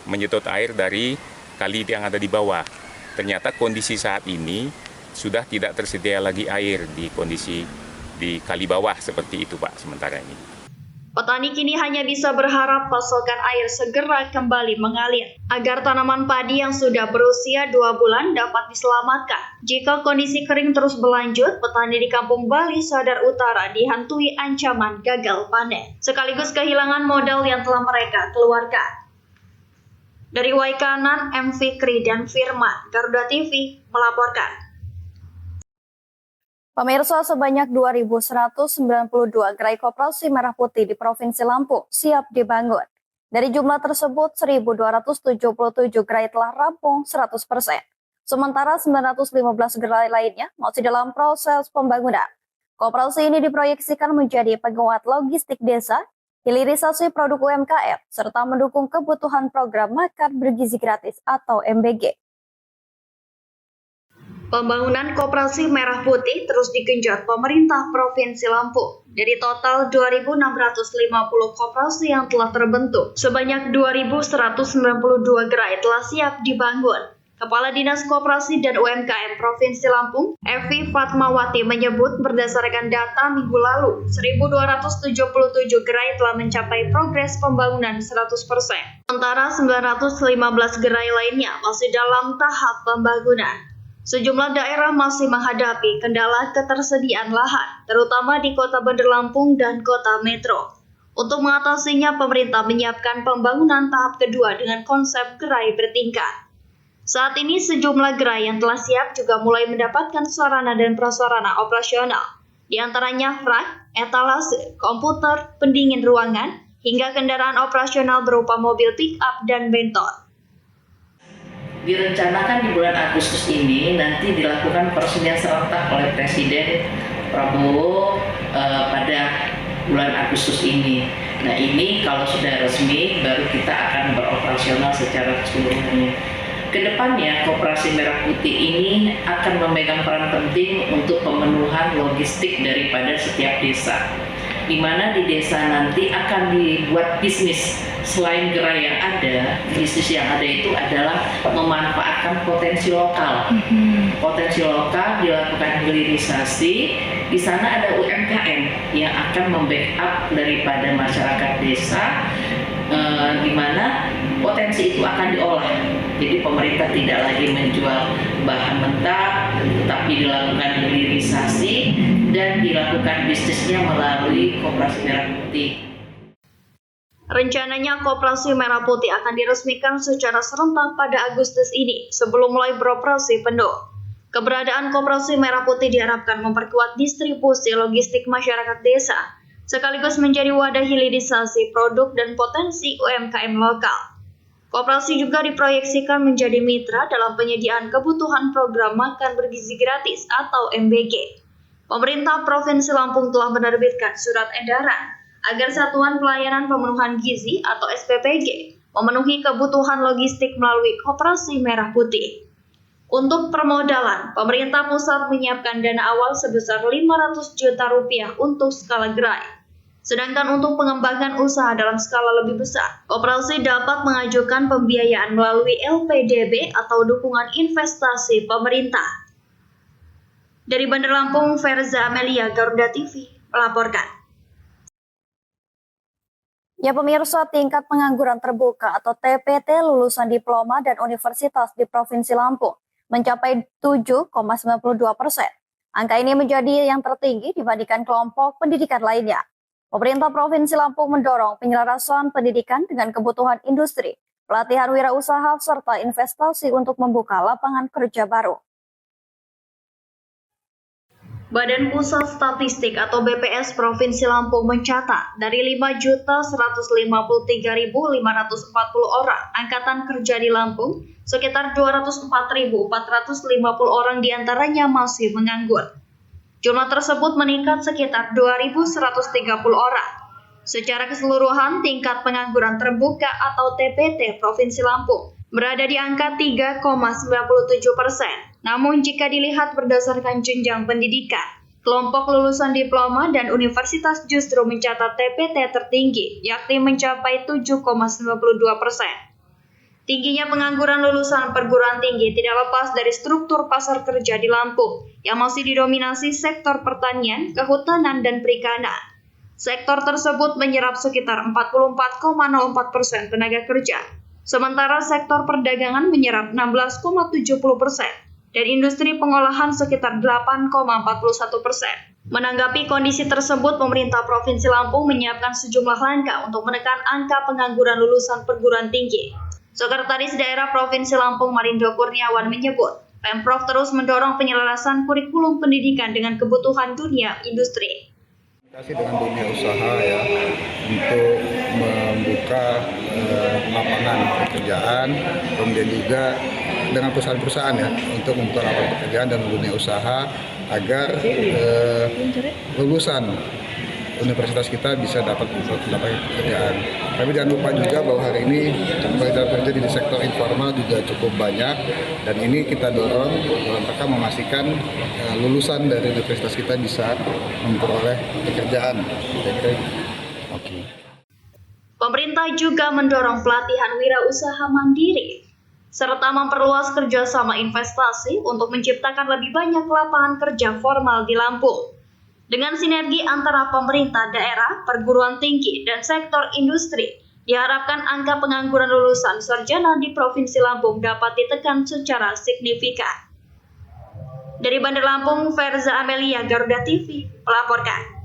menyedot air dari kali yang ada di bawah. Ternyata kondisi saat ini sudah tidak tersedia lagi air di kondisi di kali bawah seperti itu Pak sementara ini. Petani kini hanya bisa berharap pasokan air segera kembali mengalir agar tanaman padi yang sudah berusia 2 bulan dapat diselamatkan. Jika kondisi kering terus berlanjut, petani di Kampung Bali Sadar Utara dihantui ancaman gagal panen, sekaligus kehilangan modal yang telah mereka keluarkan. Dari Waikanan, M. Fikri dan Firman, Garuda TV melaporkan. Pemirsa, sebanyak 2.192 gerai koperasi merah putih di Provinsi Lampung siap dibangun. Dari jumlah tersebut, 1.277 gerai telah rampung 100%. Sementara 915 gerai lainnya masih dalam proses pembangunan. Koperasi ini diproyeksikan menjadi penguat logistik desa, hilirisasi produk UMKM, serta mendukung kebutuhan program makan bergizi gratis atau MBG. Pembangunan koperasi merah putih terus digenjot pemerintah Provinsi Lampung. Dari total 2.650 koperasi yang telah terbentuk, sebanyak 2.192 gerai telah siap dibangun. Kepala Dinas Koperasi dan UMKM Provinsi Lampung, Evi Fatmawati menyebut berdasarkan data minggu lalu, 1.277 gerai telah mencapai progres pembangunan 100%. Sementara 915 gerai lainnya masih dalam tahap pembangunan. Sejumlah daerah masih menghadapi kendala ketersediaan lahan, terutama di Kota Bandar Lampung dan Kota Metro. Untuk mengatasinya, pemerintah menyiapkan pembangunan tahap kedua dengan konsep gerai bertingkat. Saat ini sejumlah gerai yang telah siap juga mulai mendapatkan sarana dan prasarana operasional, di antaranya rak, etalase, komputer, pendingin ruangan, hingga kendaraan operasional berupa mobil pick-up dan bentor. Direncanakan di bulan Agustus ini nanti dilakukan peresmian serentak oleh Presiden Prabowo pada bulan Agustus ini. Nah ini kalau sudah resmi baru kita akan beroperasional secara keseluruhannya. Kedepannya Koperasi Merah Putih ini akan memegang peran penting untuk pemenuhan logistik daripada setiap desa. Di mana di desa nanti akan dibuat bisnis. Selain gerai yang ada, bisnis yang ada itu adalah memanfaatkan potensi lokal. Potensi lokal dilakukan hilirisasi. Di sana ada UMKM yang akan membackup daripada masyarakat desa, di mana potensi itu akan diolah. Jadi pemerintah tidak lagi menjual bahan mentah, tapi dilakukan hilirisasi dan dilakukan bisnisnya melalui Koperasi Merah Putih. Rencananya Koperasi Merah Putih akan diresmikan secara serentak pada Agustus ini sebelum mulai beroperasi penuh. Keberadaan Koperasi Merah Putih diharapkan memperkuat distribusi logistik masyarakat desa, sekaligus menjadi wadah hilirisasi produk dan potensi UMKM lokal. Koperasi juga diproyeksikan menjadi mitra dalam penyediaan kebutuhan program makan bergizi gratis atau MBG. Pemerintah Provinsi Lampung telah menerbitkan surat edaran agar Satuan Pelayanan Pemenuhan Gizi atau SPPG memenuhi kebutuhan logistik melalui Koperasi Merah Putih. Untuk permodalan, pemerintah pusat menyiapkan dana awal sebesar 500 juta rupiah untuk skala gerai. Sedangkan untuk pengembangan usaha dalam skala lebih besar, koperasi dapat mengajukan pembiayaan melalui LPDB atau dukungan investasi pemerintah. Dari Bandar Lampung, Verza Amelia, Garuda TV, melaporkan. Ya pemirsa, tingkat pengangguran terbuka atau TPT lulusan diploma dan universitas di Provinsi Lampung mencapai 7,92%. Angka ini menjadi yang tertinggi dibandingkan kelompok pendidikan lainnya. Pemerintah Provinsi Lampung mendorong penyelarasan pendidikan dengan kebutuhan industri, pelatihan wirausaha, serta investasi untuk membuka lapangan kerja baru. Badan Pusat Statistik atau BPS Provinsi Lampung mencatat dari 5.153.540 orang angkatan kerja di Lampung, sekitar 204.450 orang diantaranya masih menganggur. Jumlah tersebut meningkat sekitar 2.130 orang. Secara keseluruhan, tingkat pengangguran terbuka atau TPT Provinsi Lampung berada di angka 3,97%. Namun jika dilihat berdasarkan jenjang pendidikan, kelompok lulusan diploma dan universitas justru mencatat TPT tertinggi, yakni mencapai 7,92%. Tingginya pengangguran lulusan perguruan tinggi tidak lepas dari struktur pasar kerja di Lampung yang masih didominasi sektor pertanian, kehutanan, dan perikanan. Sektor tersebut menyerap sekitar 44,04% tenaga kerja, sementara sektor perdagangan menyerap 16,70% dan industri pengolahan sekitar 8,41%. Menanggapi kondisi tersebut, pemerintah Provinsi Lampung menyiapkan sejumlah langkah untuk menekan angka pengangguran lulusan perguruan tinggi. Sekretaris Daerah Provinsi Lampung Marindo Kurniawan menyebut, Pemprov terus mendorong penyelarasan kurikulum pendidikan dengan kebutuhan dunia industri. Dengan dunia usaha ya, untuk membuka lapangan pekerjaan, kemudian juga dengan perusahaan-perusahaan ya, untuk membuka lapangan pekerjaan dan dunia usaha agar lulusan universitas kita bisa dapat pekerjaan. Tapi jangan lupa juga bahwa hari ini pekerjaan kerja di sektor informal juga cukup banyak, dan ini kita dorong dalam rangka memastikan lulusan dari universitas kita bisa memperoleh pekerjaan. Oke. Pemerintah juga mendorong pelatihan wirausaha mandiri serta memperluas kerjasama investasi untuk menciptakan lebih banyak lapangan kerja formal di Lampung. Dengan sinergi antara pemerintah daerah, perguruan tinggi, dan sektor industri, diharapkan angka pengangguran lulusan sarjana di Provinsi Lampung dapat ditekan secara signifikan. Dari Bandar Lampung, Verza Amelia, Garuda TV, melaporkan.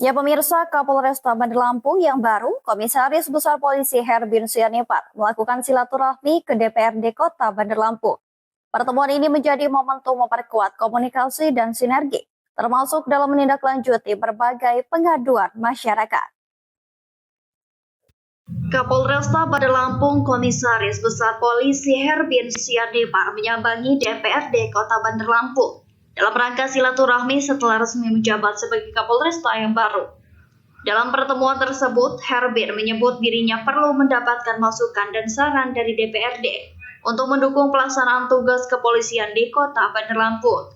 Ya pemirsa, Kapolresta Bandar Lampung yang baru, Komisaris Besar Polisi Herbin Sianipar, melakukan silaturahmi ke DPRD Kota Bandar Lampung. Pertemuan ini menjadi momentum memperkuat komunikasi dan sinergi, termasuk dalam menindaklanjuti berbagai pengaduan masyarakat. Kapolresta Bandar Lampung Komisaris Besar Polisi Herbin Sianipar menyambangi DPRD Kota Bandar Lampung dalam rangka silaturahmi setelah resmi menjabat sebagai Kapolresta yang baru. Dalam pertemuan tersebut, Herbin menyebut dirinya perlu mendapatkan masukan dan saran dari DPRD untuk mendukung pelaksanaan tugas kepolisian di Kota Bandar Lampung.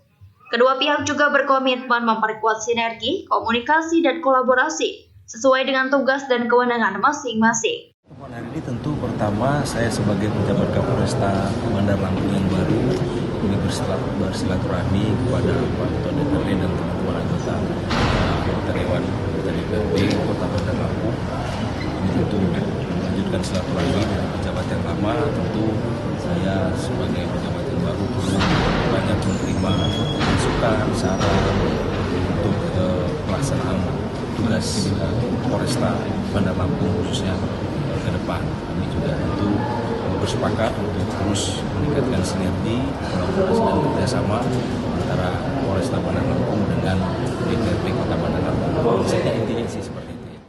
Kedua pihak juga berkomitmen memperkuat sinergi, komunikasi, dan kolaborasi sesuai dengan tugas dan kewenangan masing-masing. Pertemuan hari ini tentu pertama saya sebagai pejabat Kapolresta Bandar Lampung yang baru ini bersilaturahmi kepada Pak Ketua DPRD dan teman-teman anggota Dewan DPRD Kota Bandar Lampung. Ini tentu melanjutkan silaturahmi dengan pejabat yang lama. Tentu saya sebagai pejabat yang baru perlu banyak menerima masukan, saran untuk pelaksanaan tugas Polresta Bandar Lampung khususnya ke depan. Kami juga tentu bersepakat untuk terus meningkatkan sinergi, kolaborasi dan kerjasama antara Polresta Bandar Lampung dengan DPRD Kota Bandar Lampung. Intinya sih seperti itu.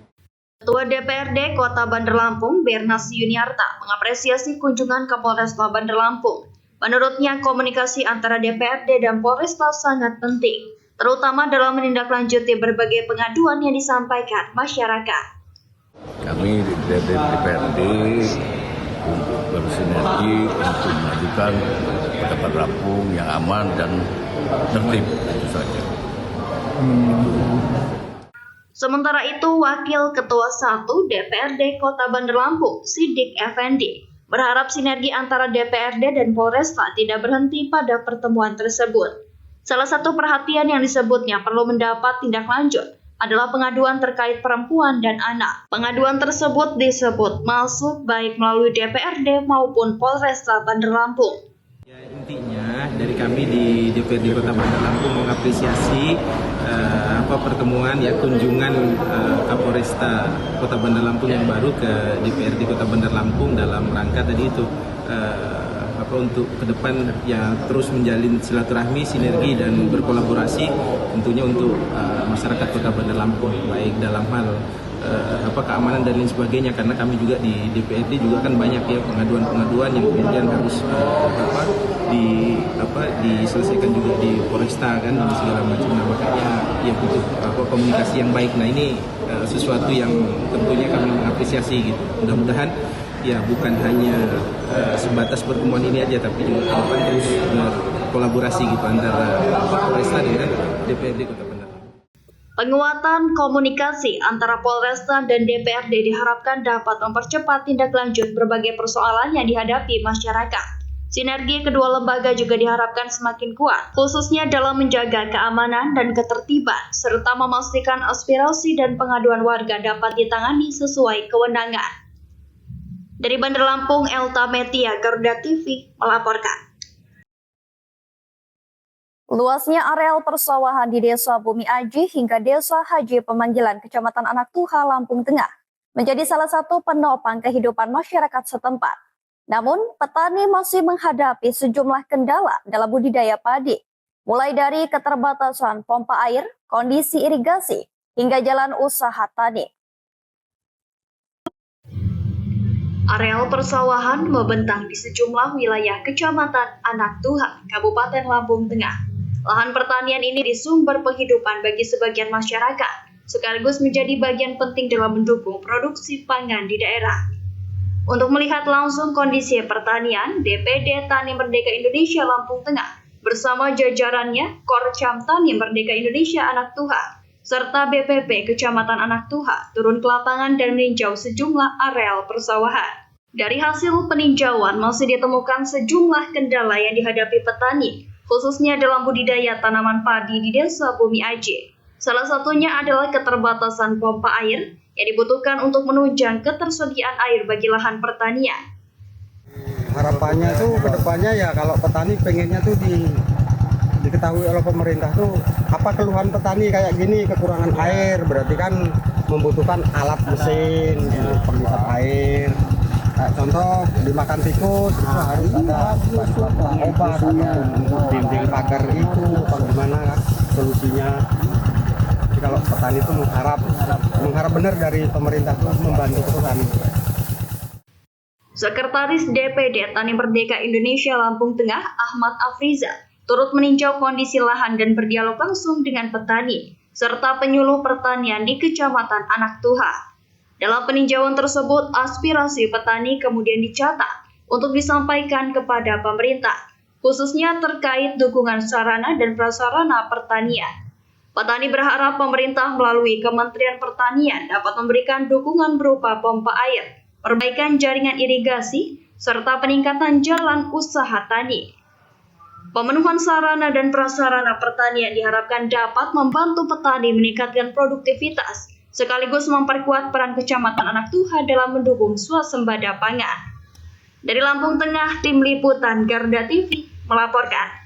Ketua DPRD Kota Bandar Lampung, Bernas Yuniarta, mengapresiasi kunjungan Kapolresta Bandar Lampung. Menurutnya, komunikasi antara DPRD dan Polresta sangat penting, terutama dalam menindaklanjuti berbagai pengaduan yang disampaikan masyarakat. Kami di DPRD untuk bersinergi untuk memajukan Kota Bandar Lampung yang aman dan tertib, itu saja. Sementara itu, Wakil Ketua 1 DPRD Kota Bandar Lampung, Siddiq Effendi, berharap sinergi antara DPRD dan Polresta tidak berhenti pada pertemuan tersebut. Salah satu perhatian yang disebutnya perlu mendapat tindak lanjut adalah pengaduan terkait perempuan dan anak. Pengaduan tersebut disebut masuk baik melalui DPRD maupun Polresta Bandar Lampung. Intinya dari kami di DPRD Kota Bandar Lampung mengapresiasi pertemuan kunjungan Kapolresta Kota Bandar Lampung yang baru ke DPRD Kota Bandar Lampung dalam rangka tadi itu untuk ke depan terus menjalin silaturahmi, sinergi dan berkolaborasi tentunya untuk masyarakat Kota Bandar Lampung, baik dalam hal keamanan dan lain sebagainya, karena kami juga di DPRD juga kan banyak pengaduan-pengaduan yang kemudian harus diselesaikan juga di Polresta kan dan segala macam. Nah, makanya butuh komunikasi yang baik. Nah, ini sesuatu yang tentunya kami mengapresiasi gitu. Mudah-mudahan bukan hanya sebatas pertemuan ini aja, tapi juga ke depan terus berkolaborasi gitu antara Polresta dengan DPRD Kota Bandar. Penguatan komunikasi antara Polresta dan DPRD diharapkan dapat mempercepat tindak lanjut berbagai persoalan yang dihadapi masyarakat. Sinergi kedua lembaga juga diharapkan semakin kuat, khususnya dalam menjaga keamanan dan ketertiban, serta memastikan aspirasi dan pengaduan warga dapat ditangani sesuai kewenangan. Dari Bandar Lampung, Elta Metia, Garuda TV, melaporkan. Luasnya areal persawahan di Desa Bumi Aji hingga Desa Haji Pemanggilan, Kecamatan Anak Tuha, Lampung Tengah, menjadi salah satu penopang kehidupan masyarakat setempat. Namun, petani masih menghadapi sejumlah kendala dalam budidaya padi, mulai dari keterbatasan pompa air, kondisi irigasi, hingga jalan usaha tani. Areal persawahan membentang di sejumlah wilayah Kecamatan Anak Tuha, Kabupaten Lampung Tengah. Lahan pertanian ini di sumber penghidupan bagi sebagian masyarakat, sekaligus menjadi bagian penting dalam mendukung produksi pangan di daerah. Untuk melihat langsung kondisi pertanian, DPD Tani Merdeka Indonesia Lampung Tengah bersama jajarannya Korcam Tani Merdeka Indonesia Anak Tuha serta BPP Kecamatan Anak Tuha turun ke lapangan dan meninjau sejumlah areal persawahan. Dari hasil peninjauan masih ditemukan sejumlah kendala yang dihadapi petani, khususnya dalam budidaya tanaman padi di Desa Bumi Aji. Salah satunya adalah keterbatasan pompa air yang dibutuhkan untuk menunjang ketersediaan air bagi lahan pertanian. Harapannya tuh kedepannya kalau petani pengennya tuh diketahui oleh pemerintah tuh apa keluhan petani kayak gini, kekurangan air, berarti kan membutuhkan alat mesin, penghisap air. Kayak contoh dimakan tikus itu harus ada obat untuk dinding pagar itu, bagaimana kan solusinya. Jadi kalau petani itu mengharap benar dari pemerintah itu membantu petani. Sekretaris DPD Tani Merdeka Indonesia Lampung Tengah Ahmad Afriza turut meninjau kondisi lahan dan berdialog langsung dengan petani serta penyuluh pertanian di Kecamatan Anak Tuha. Dalam peninjauan tersebut, aspirasi petani kemudian dicatat untuk disampaikan kepada pemerintah, khususnya terkait dukungan sarana dan prasarana pertanian. Petani berharap pemerintah melalui Kementerian Pertanian dapat memberikan dukungan berupa pompa air, perbaikan jaringan irigasi, serta peningkatan jalan usaha tani. Pemenuhan sarana dan prasarana pertanian diharapkan dapat membantu petani meningkatkan produktivitas, sekaligus memperkuat peran Kecamatan Anak Tuha dalam mendukung swasembada pangan. Dari Lampung Tengah, Tim Liputan Garuda TV melaporkan.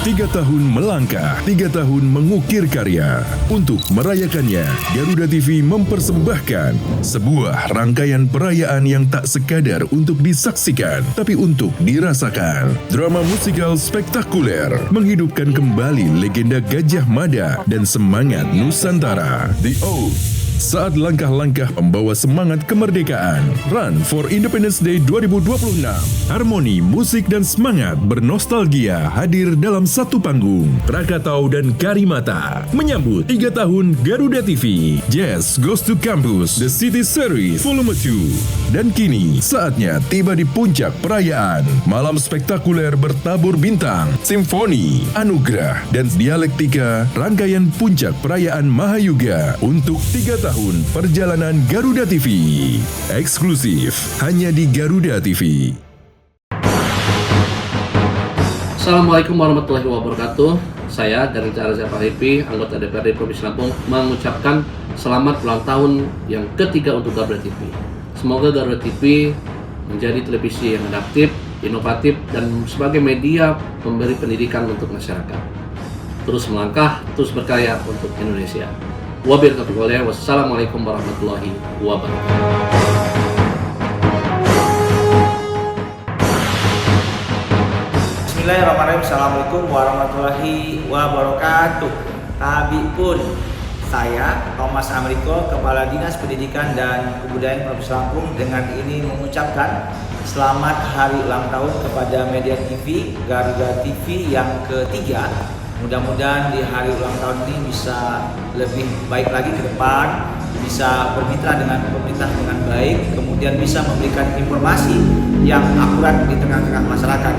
3 tahun melangkah, 3 tahun mengukir karya. Untuk merayakannya, Garuda TV mempersembahkan sebuah rangkaian perayaan yang tak sekadar untuk disaksikan, tapi untuk dirasakan. Drama musikal spektakuler menghidupkan kembali legenda Gajah Mada dan semangat Nusantara. The Oath. Saat langkah-langkah membawa semangat kemerdekaan. Run for Independence Day 2026. Harmoni, musik, dan semangat bernostalgia hadir dalam satu panggung. Krakatau dan Karimata menyambut 3 tahun Garuda TV. Jazz Goes to Campus, The City Series Volume 2. Dan kini, saatnya tiba di puncak perayaan. Malam spektakuler bertabur bintang, simfoni, anugerah, dan dialektika. Rangkaian puncak perayaan Mahayuga untuk 3 tahun perjalanan Garuda TV. Eksklusif hanya di Garuda TV. Assalamualaikum warahmatullahi wabarakatuh. Saya dari Charles Fahripi, anggota DPRD Provinsi Lampung, mengucapkan selamat ulang tahun yang ketiga untuk Garuda TV. Semoga Garuda TV menjadi televisi yang adaptif, inovatif, dan sebagai media memberi pendidikan untuk masyarakat. Terus melangkah, terus berkarya untuk Indonesia. Wassalamualaikum warahmatullahi wabarakatuh. Bismillahirrahmanirrahim. Assalamualaikum warahmatullahi wabarakatuh. Tabi pun saya Thomas Ameriko, Kepala Dinas Pendidikan dan Kebudayaan Provinsi Lampung, dengan ini mengucapkan selamat hari ulang tahun kepada media TV Garuda TV yang ketiga. Mudah-mudahan di hari ulang tahun ini bisa lebih baik lagi ke depan, bisa bermitra dengan pemerintah dengan baik, kemudian bisa memberikan informasi yang akurat di tengah-tengah masyarakat.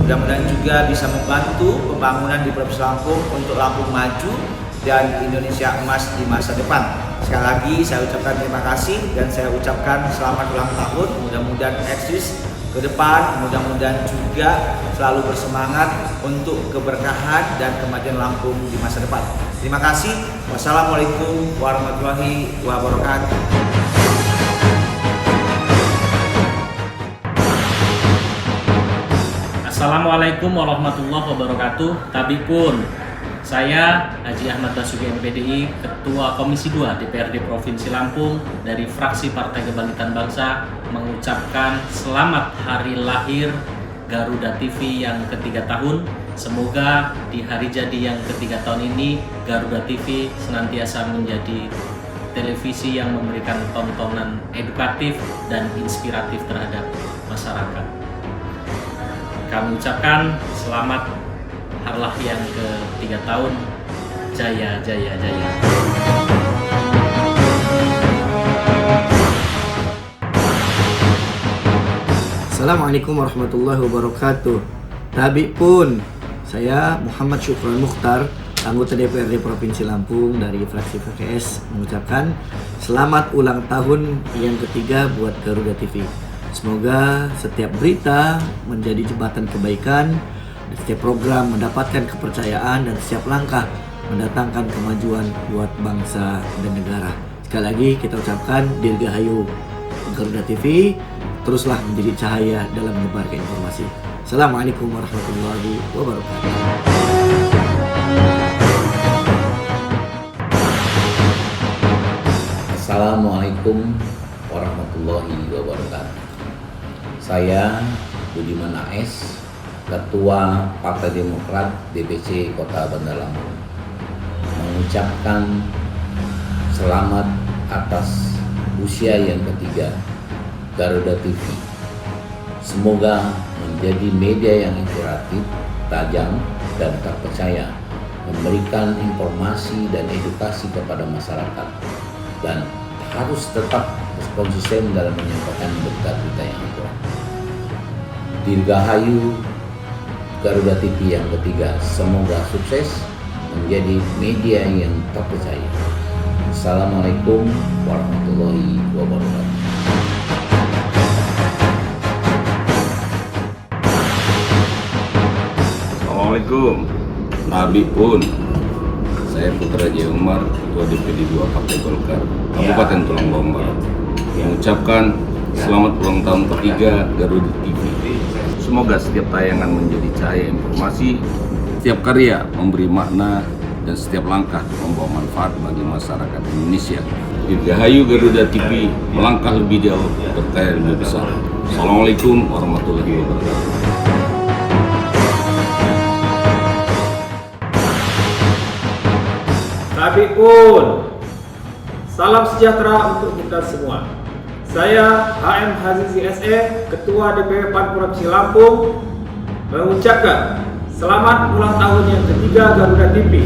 Mudah-mudahan juga bisa membantu pembangunan di Provinsi Lampung untuk Lampung maju dan Indonesia emas di masa depan. Sekali lagi saya ucapkan terima kasih dan saya ucapkan selamat ulang tahun. Mudah-mudahan eksis ke depan, mudah-mudahan juga selalu bersemangat untuk keberkahan dan kemajuan Lampung di masa depan. Terima kasih. Wassalamualaikum warahmatullahi wabarakatuh. Assalamualaikum warahmatullahi wabarakatuh. Tabipun, saya Haji Ahmad Basuki MPDI, Ketua Komisi 2 DPRD Provinsi Lampung dari fraksi Partai Kebangkitan Bangsa, mengucapkan selamat hari lahir Garuda TV yang ketiga tahun. Semoga di hari jadi yang ketiga tahun ini Garuda TV senantiasa menjadi televisi yang memberikan tontonan edukatif dan inspiratif terhadap masyarakat. Kami ucapkan selamat hari lahir yang ke-3 tahun. Jaya, jaya, jaya. Assalamualaikum warahmatullahi wabarakatuh. Tabi pun, saya Muhammad Syukron Mukhtar, anggota DPRD Provinsi Lampung dari fraksi PKS, mengucapkan selamat ulang tahun yang ketiga buat Garuda TV. Semoga setiap berita menjadi jembatan kebaikan, setiap program mendapatkan kepercayaan, dan setiap langkah mendatangkan kemajuan buat bangsa dan negara. Sekali lagi kita ucapkan Dirgahayu Garuda TV, teruslah menjadi cahaya dalam menyebarkan informasi. Assalamualaikum warahmatullahi wabarakatuh. Assalamualaikum warahmatullahi wabarakatuh. Saya Budiman AS, Ketua Partai Demokrat DPC Kota Bandar Lampung, mengucapkan selamat atas usia yang ketiga Garuda TV. Semoga menjadi media yang inspiratif, tajam, dan terpercaya, memberikan informasi dan edukasi kepada masyarakat, dan harus tetap konsisten dalam menyampaikan berita-berita yang akurat. Dirgahayu Garuda TV yang ketiga, semoga sukses menjadi media yang terpercaya. Assalamualaikum warahmatullahi wabarakatuh. Assalamualaikum. Nabi pun, saya Putra Jaya Umar, Ketua DPD 2 Partai Golkar Kabupaten Tulang Bawang Barat, mengucapkan selamat ulang tahun ketiga Garuda TV. Semoga setiap tayangan menjadi cahaya informasi Setiap karya memberi makna dan setiap langkah membawa manfaat bagi masyarakat Indonesia. Dirgahayu Garuda TV melangkah lebih jauh, berkarya lebih besar. Assalamualaikum warahmatullahi wabarakatuh. Tapi pun, salam sejahtera untuk kita semua. Saya HM Hazizi SE, Ketua DPW PAN Provinsi Lampung, mengucapkan selamat ulang tahun yang ketiga Garuda TV.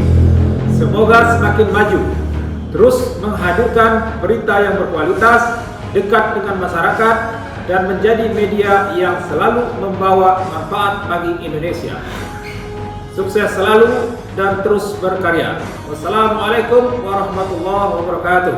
Semoga semakin maju, terus menghadirkan berita yang berkualitas, dekat dengan masyarakat, dan menjadi media yang selalu membawa manfaat bagi Indonesia. Sukses selalu dan terus berkarya. Wassalamualaikum warahmatullahi wabarakatuh.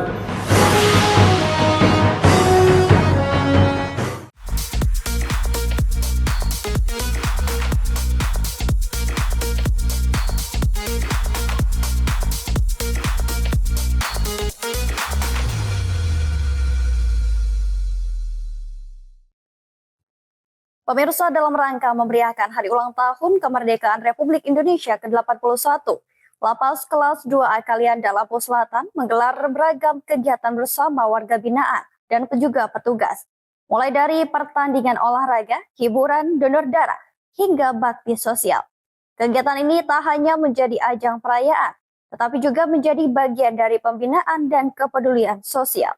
Pemirsa, dalam rangka memeriahkan Hari Ulang Tahun Kemerdekaan Republik Indonesia ke-81, Lapas Kelas 2A Kalianda Lampung Selatan menggelar beragam kegiatan bersama warga binaan dan juga petugas. Mulai dari pertandingan olahraga, hiburan, donor darah, hingga bakti sosial. Kegiatan ini tak hanya menjadi ajang perayaan, tetapi juga menjadi bagian dari pembinaan dan kepedulian sosial.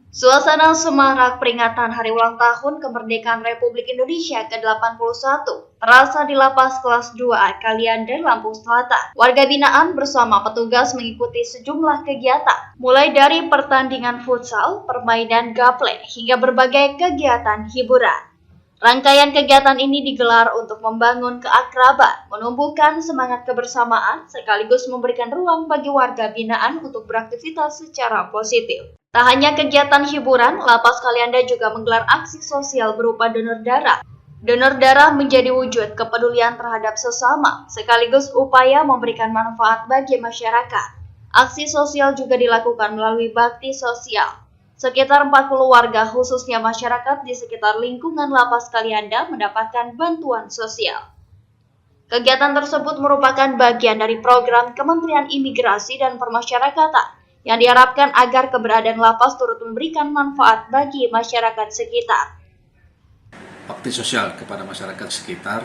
Suasana semarak peringatan Hari Ulang Tahun Kemerdekaan Republik Indonesia ke-81 terasa di Lapas Kelas 2A Kalianda, Lampung Selatan. Warga binaan bersama petugas mengikuti sejumlah kegiatan, mulai dari pertandingan futsal, permainan gaple, hingga berbagai kegiatan hiburan. Rangkaian kegiatan ini digelar untuk membangun keakraban, menumbuhkan semangat kebersamaan, sekaligus memberikan ruang bagi warga binaan untuk beraktivitas secara positif. Tak hanya kegiatan hiburan, Lapas Kalianda juga menggelar aksi sosial berupa donor darah. Donor darah menjadi wujud kepedulian terhadap sesama, sekaligus upaya memberikan manfaat bagi masyarakat. Aksi sosial juga dilakukan melalui bakti sosial. Sekitar 40 warga, khususnya masyarakat di sekitar lingkungan Lapas Kalianda, mendapatkan bantuan sosial. Kegiatan tersebut merupakan bagian dari program Kementerian Imigrasi dan Permasyarakatan yang diharapkan agar keberadaan lapas turut memberikan manfaat bagi masyarakat sekitar. Bakti sosial kepada masyarakat sekitar,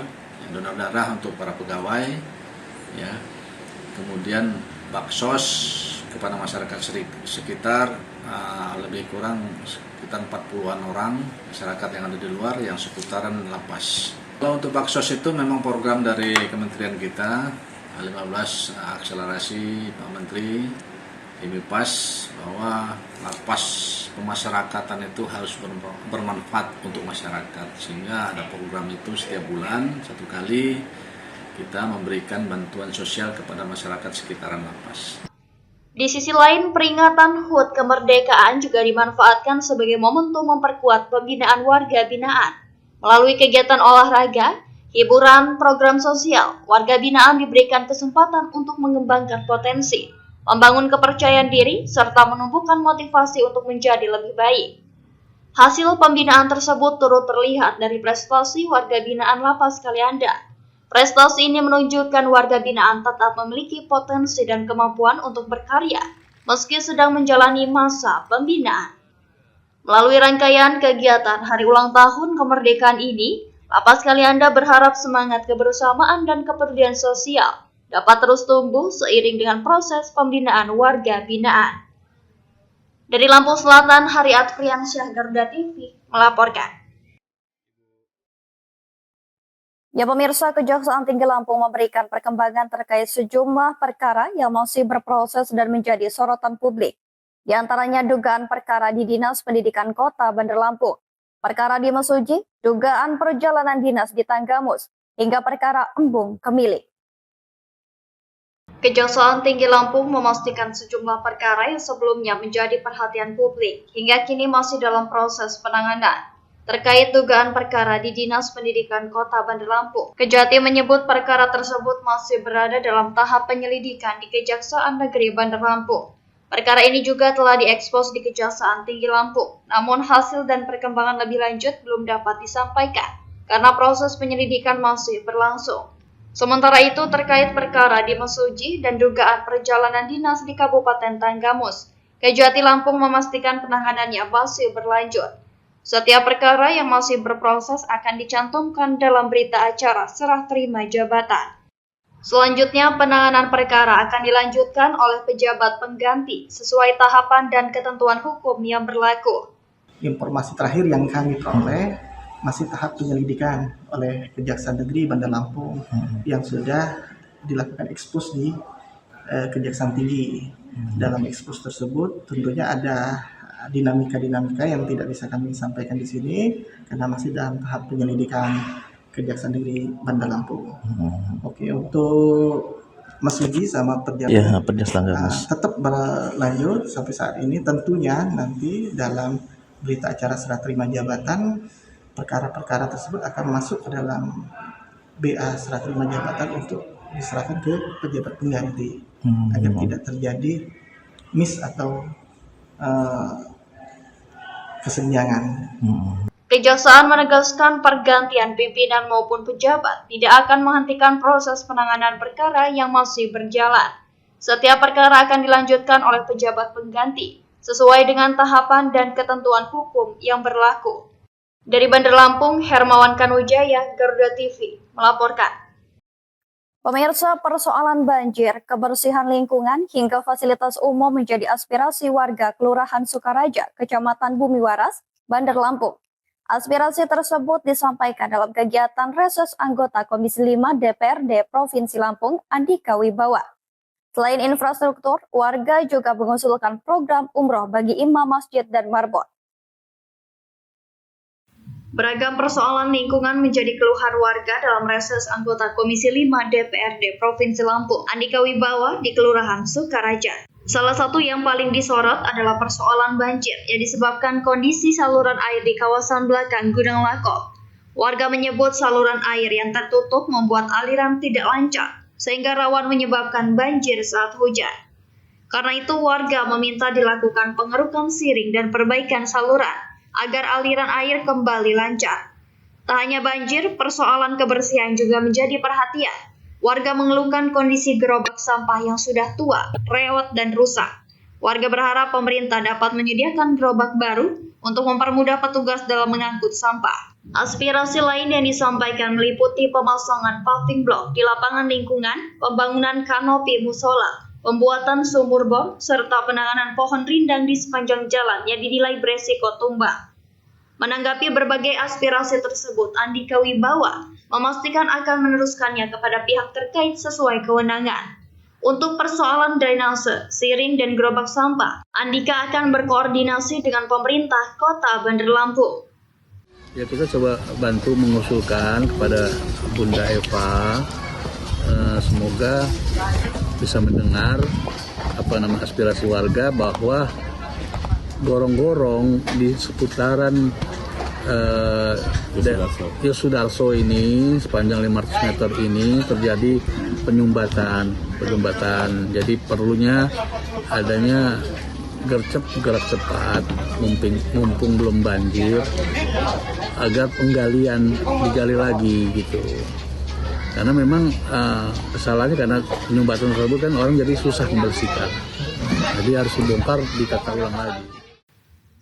donor darah untuk para pegawai, ya. Kemudian baksos kepada masyarakat sekitar, lebih kurang sekitar 40-an orang masyarakat yang ada di luar yang seputaran lapas. Kalau untuk baksos itu memang program dari kementerian kita, 15 akselerasi Pak Menteri, ini pas bahwa lapas pemasyarakatan itu harus bermanfaat untuk masyarakat, sehingga ada program itu setiap bulan 1 kali kita memberikan bantuan sosial kepada masyarakat sekitaran lapas. Di sisi lain, peringatan HUT kemerdekaan juga dimanfaatkan sebagai momentum memperkuat pembinaan warga binaan. Melalui kegiatan olahraga, hiburan, program sosial, warga binaan diberikan kesempatan untuk mengembangkan potensi, membangun kepercayaan diri, serta menumbuhkan motivasi untuk menjadi lebih baik. Hasil pembinaan tersebut turut terlihat dari prestasi warga binaan Lapas Kalianda. Prestasi ini menunjukkan warga binaan tetap memiliki potensi dan kemampuan untuk berkarya, meski sedang menjalani masa pembinaan. Melalui rangkaian kegiatan Hari Ulang Tahun Kemerdekaan ini, Lapas Kalianda berharap semangat kebersamaan dan kepedulian sosial dapat terus tumbuh seiring dengan proses pembinaan warga binaan. Dari Lampung Selatan, Haryat Friansyah, Garuda TV melaporkan. Ya pemirsa, Kejaksaan Tinggi Lampung memberikan perkembangan terkait sejumlah perkara yang masih berproses dan menjadi sorotan publik. Di antaranya dugaan perkara di Dinas Pendidikan Kota Bandar Lampung, perkara di Mesuji, dugaan perjalanan dinas di Tanggamus, hingga perkara embung kemilik. Kejaksaan Tinggi Lampung memastikan sejumlah perkara yang sebelumnya menjadi perhatian publik hingga kini masih dalam proses penanganan. Terkait dugaan perkara di Dinas Pendidikan Kota Bandar Lampung, Kejati menyebut perkara tersebut masih berada dalam tahap penyelidikan di Kejaksaan Negeri Bandar Lampung. Perkara ini juga telah diekspos di Kejaksaan Tinggi Lampung, namun hasil dan perkembangan lebih lanjut belum dapat disampaikan karena proses penyelidikan masih berlangsung. Sementara itu terkait perkara di Mesuji dan dugaan perjalanan dinas di Kabupaten Tanggamus, Kejati Lampung memastikan penanganannya masih berlanjut. Setiap perkara yang masih berproses akan dicantumkan dalam berita acara serah terima jabatan. Selanjutnya, penanganan perkara akan dilanjutkan oleh pejabat pengganti sesuai tahapan dan ketentuan hukum yang berlaku. Informasi terakhir yang kami peroleh masih tahap penyelidikan oleh Kejaksaan Negeri Bandar Lampung yang sudah dilakukan ekspos di Kejaksaan Tinggi. Dalam ekspos tersebut tentunya ada dinamika-dinamika yang tidak bisa kami sampaikan di sini karena masih dalam tahap penyelidikan Kejaksaan Negeri Bandar Lampung. Oke, untuk Mas Lugi sama tetap berlanjut sampai saat ini. Tentunya nanti dalam berita acara serah terima jabatan, perkara-perkara tersebut akan masuk ke dalam BA serah terima jabatan untuk diserahkan ke pejabat pengganti agar tidak terjadi miss atau kesenjangan. Kejaksaan menegaskan pergantian pimpinan maupun pejabat tidak akan menghentikan proses penanganan perkara yang masih berjalan. Setiap perkara akan dilanjutkan oleh pejabat pengganti sesuai dengan tahapan dan ketentuan hukum yang berlaku. Dari Bandar Lampung, Hermawan Kanujaya, Garuda TV, melaporkan. Pemirsa, persoalan banjir, kebersihan lingkungan, hingga fasilitas umum menjadi aspirasi warga Kelurahan Sukaraja, Kecamatan Bumiwaras, Bandar Lampung. Aspirasi tersebut disampaikan dalam kegiatan reses anggota Komisi 5 DPRD Provinsi Lampung, Andika Wibawa. Selain infrastruktur, warga juga mengusulkan program umroh bagi imam masjid dan marbot. Beragam persoalan lingkungan menjadi keluhan warga dalam reses anggota Komisi 5 DPRD Provinsi Lampung, Andika Wibawa di Kelurahan Sukaraja. Salah satu yang paling disorot adalah persoalan banjir yang disebabkan kondisi saluran air di kawasan belakang Gudang Lakok. Warga menyebut saluran air yang tertutup membuat aliran tidak lancar, sehingga rawan menyebabkan banjir saat hujan. Karena itu warga meminta dilakukan pengerukan siring dan perbaikan saluran, agar aliran air kembali lancar. Tak hanya banjir, persoalan kebersihan juga menjadi perhatian. Warga mengeluhkan kondisi gerobak sampah yang sudah tua, rewet, dan rusak. Warga berharap pemerintah dapat menyediakan gerobak baru untuk mempermudah petugas dalam mengangkut sampah. Aspirasi lain yang disampaikan meliputi pemasangan paving block di lapangan lingkungan, pembangunan kanopi musola, pembuatan sumur bor, serta penanganan pohon rindang di sepanjang jalan yang dinilai beresiko tumbang. Menanggapi berbagai aspirasi tersebut, Andika Wibawa memastikan akan meneruskannya kepada pihak terkait sesuai kewenangan. Untuk persoalan drainase, siring, dan gerobak sampah, Andika akan berkoordinasi dengan pemerintah Kota Bandar Lampung. Ya, kita coba bantu mengusulkan kepada Bunda Eva, semoga bisa mendengar aspirasi warga bahwa gorong-gorong di seputaran Yosudarso ini sepanjang 500 meter ini terjadi penyumbatan. Jadi perlunya adanya gerak cepat mumpung belum banjir agar penggalian digali lagi gitu. Karena memang kesalahannya karena penyumbatan tersebut kan orang jadi susah membersihkan. Jadi harus dibongkar, ditata ulang lagi.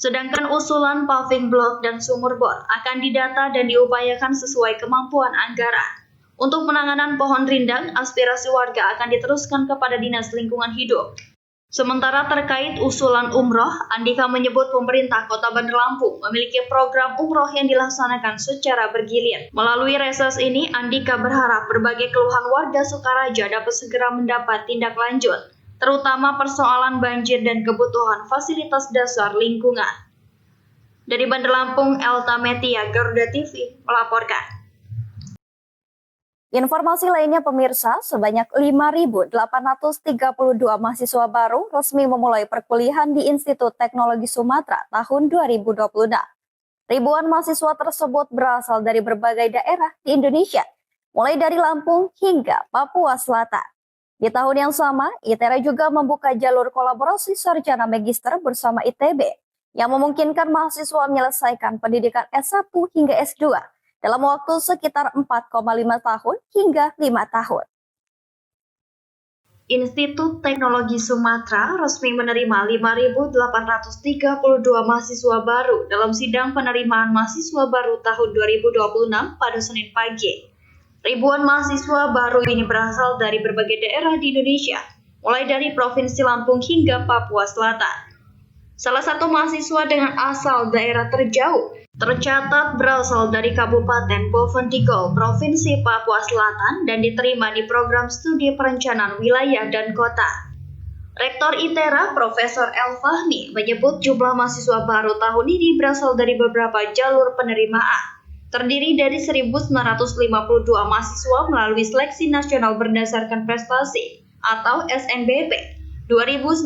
Sedangkan usulan paving block dan sumur bor akan didata dan diupayakan sesuai kemampuan anggaran. Untuk penanganan pohon rindang, aspirasi warga akan diteruskan kepada Dinas Lingkungan Hidup. Sementara terkait usulan umroh, Andika menyebut pemerintah Kota Bandar Lampung memiliki program umroh yang dilaksanakan secara bergilir. Melalui reses ini, Andika berharap berbagai keluhan warga Sukaraja dapat segera mendapat tindak lanjut, terutama persoalan banjir dan kebutuhan fasilitas dasar lingkungan. Dari Bandar Lampung, Elta Metia, Garuda TV, melaporkan. Informasi lainnya pemirsa, sebanyak 5.832 mahasiswa baru resmi memulai perkuliahan di Institut Teknologi Sumatera tahun 2026. Ribuan mahasiswa tersebut berasal dari berbagai daerah di Indonesia, mulai dari Lampung hingga Papua Selatan. Di tahun yang sama, ITERA juga membuka jalur kolaborasi sarjana magister bersama ITB yang memungkinkan mahasiswa menyelesaikan pendidikan S1 hingga S2 dalam waktu sekitar 4,5 tahun hingga 5 tahun. Institut Teknologi Sumatera resmi menerima 5.832 mahasiswa baru dalam sidang penerimaan mahasiswa baru tahun 2026 pada Senin pagi. Ribuan mahasiswa baru ini berasal dari berbagai daerah di Indonesia, mulai dari Provinsi Lampung hingga Papua Selatan. Salah satu mahasiswa dengan asal daerah terjauh tercatat berasal dari Kabupaten Bovendigul, Provinsi Papua Selatan dan diterima di program studi perencanaan wilayah dan kota. Rektor ITERA, Profesor El Fahmi, menyebut jumlah mahasiswa baru tahun ini berasal dari beberapa jalur penerimaan, terdiri dari 1.952 mahasiswa melalui seleksi nasional berdasarkan prestasi atau SNBP, 2.993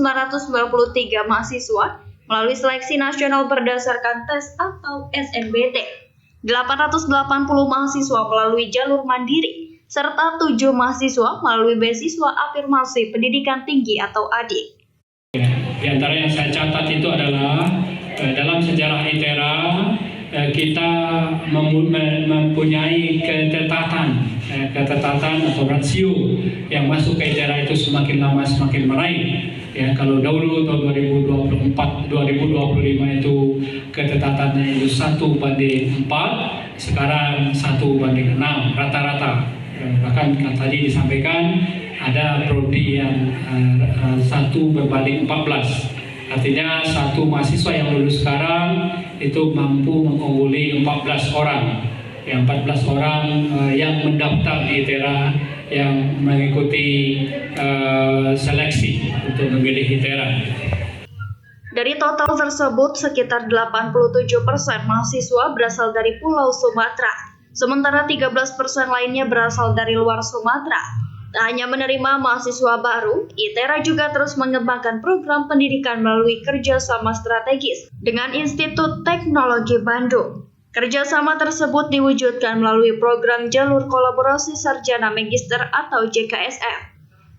mahasiswa melalui seleksi nasional berdasarkan tes atau SNBT, 880 mahasiswa melalui jalur mandiri, serta 7 mahasiswa melalui beasiswa afirmasi pendidikan tinggi atau ADIK. Di antara yang saya catat itu adalah dalam sejarah ITERA kita mempunyai ketetatan atau rasio yang masuk ke ITERA itu semakin lama semakin meraih. Ya, kalau dahulu tahun 2024, 2025 itu ketetatannya itu 1:4, sekarang 1:6 rata-rata. Bahkan tadi disampaikan ada prodi yang 1:14. Artinya satu mahasiswa yang lulus sekarang itu mampu mengungguli 14 orang. Yang 14 orang yang mendaftar di ITERA yang mengikuti seleksi untuk memilih ITERA. Dari total tersebut, sekitar 87% mahasiswa berasal dari Pulau Sumatera, sementara 13% lainnya berasal dari luar Sumatera. Tak hanya menerima mahasiswa baru, ITERA juga terus mengembangkan program pendidikan melalui kerjasama strategis dengan Institut Teknologi Bandung. Kerjasama tersebut diwujudkan melalui program Jalur Kolaborasi Sarjana Magister atau JKSM.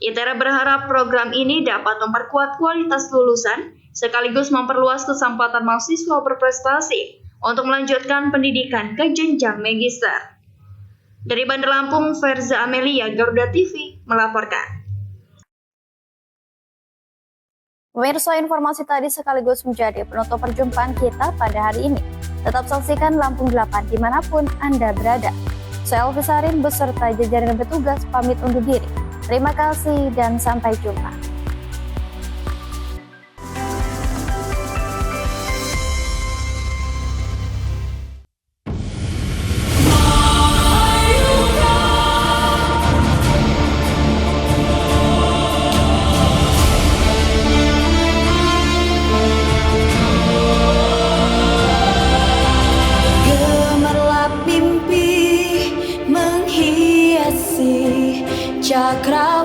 ITERA berharap program ini dapat memperkuat kualitas lulusan, sekaligus memperluas kesempatan mahasiswa berprestasi untuk melanjutkan pendidikan ke jenjang magister. Dari Bandar Lampung, Verza Amelia, Garuda TV, melaporkan. Pemirsa, informasi tadi sekaligus menjadi penutup perjumpaan kita pada hari ini. Tetap saksikan Lampung 8 dimanapun Anda berada. Saya Elvi Sarin beserta jajaran petugas pamit undur diri. Terima kasih dan sampai jumpa. Cakra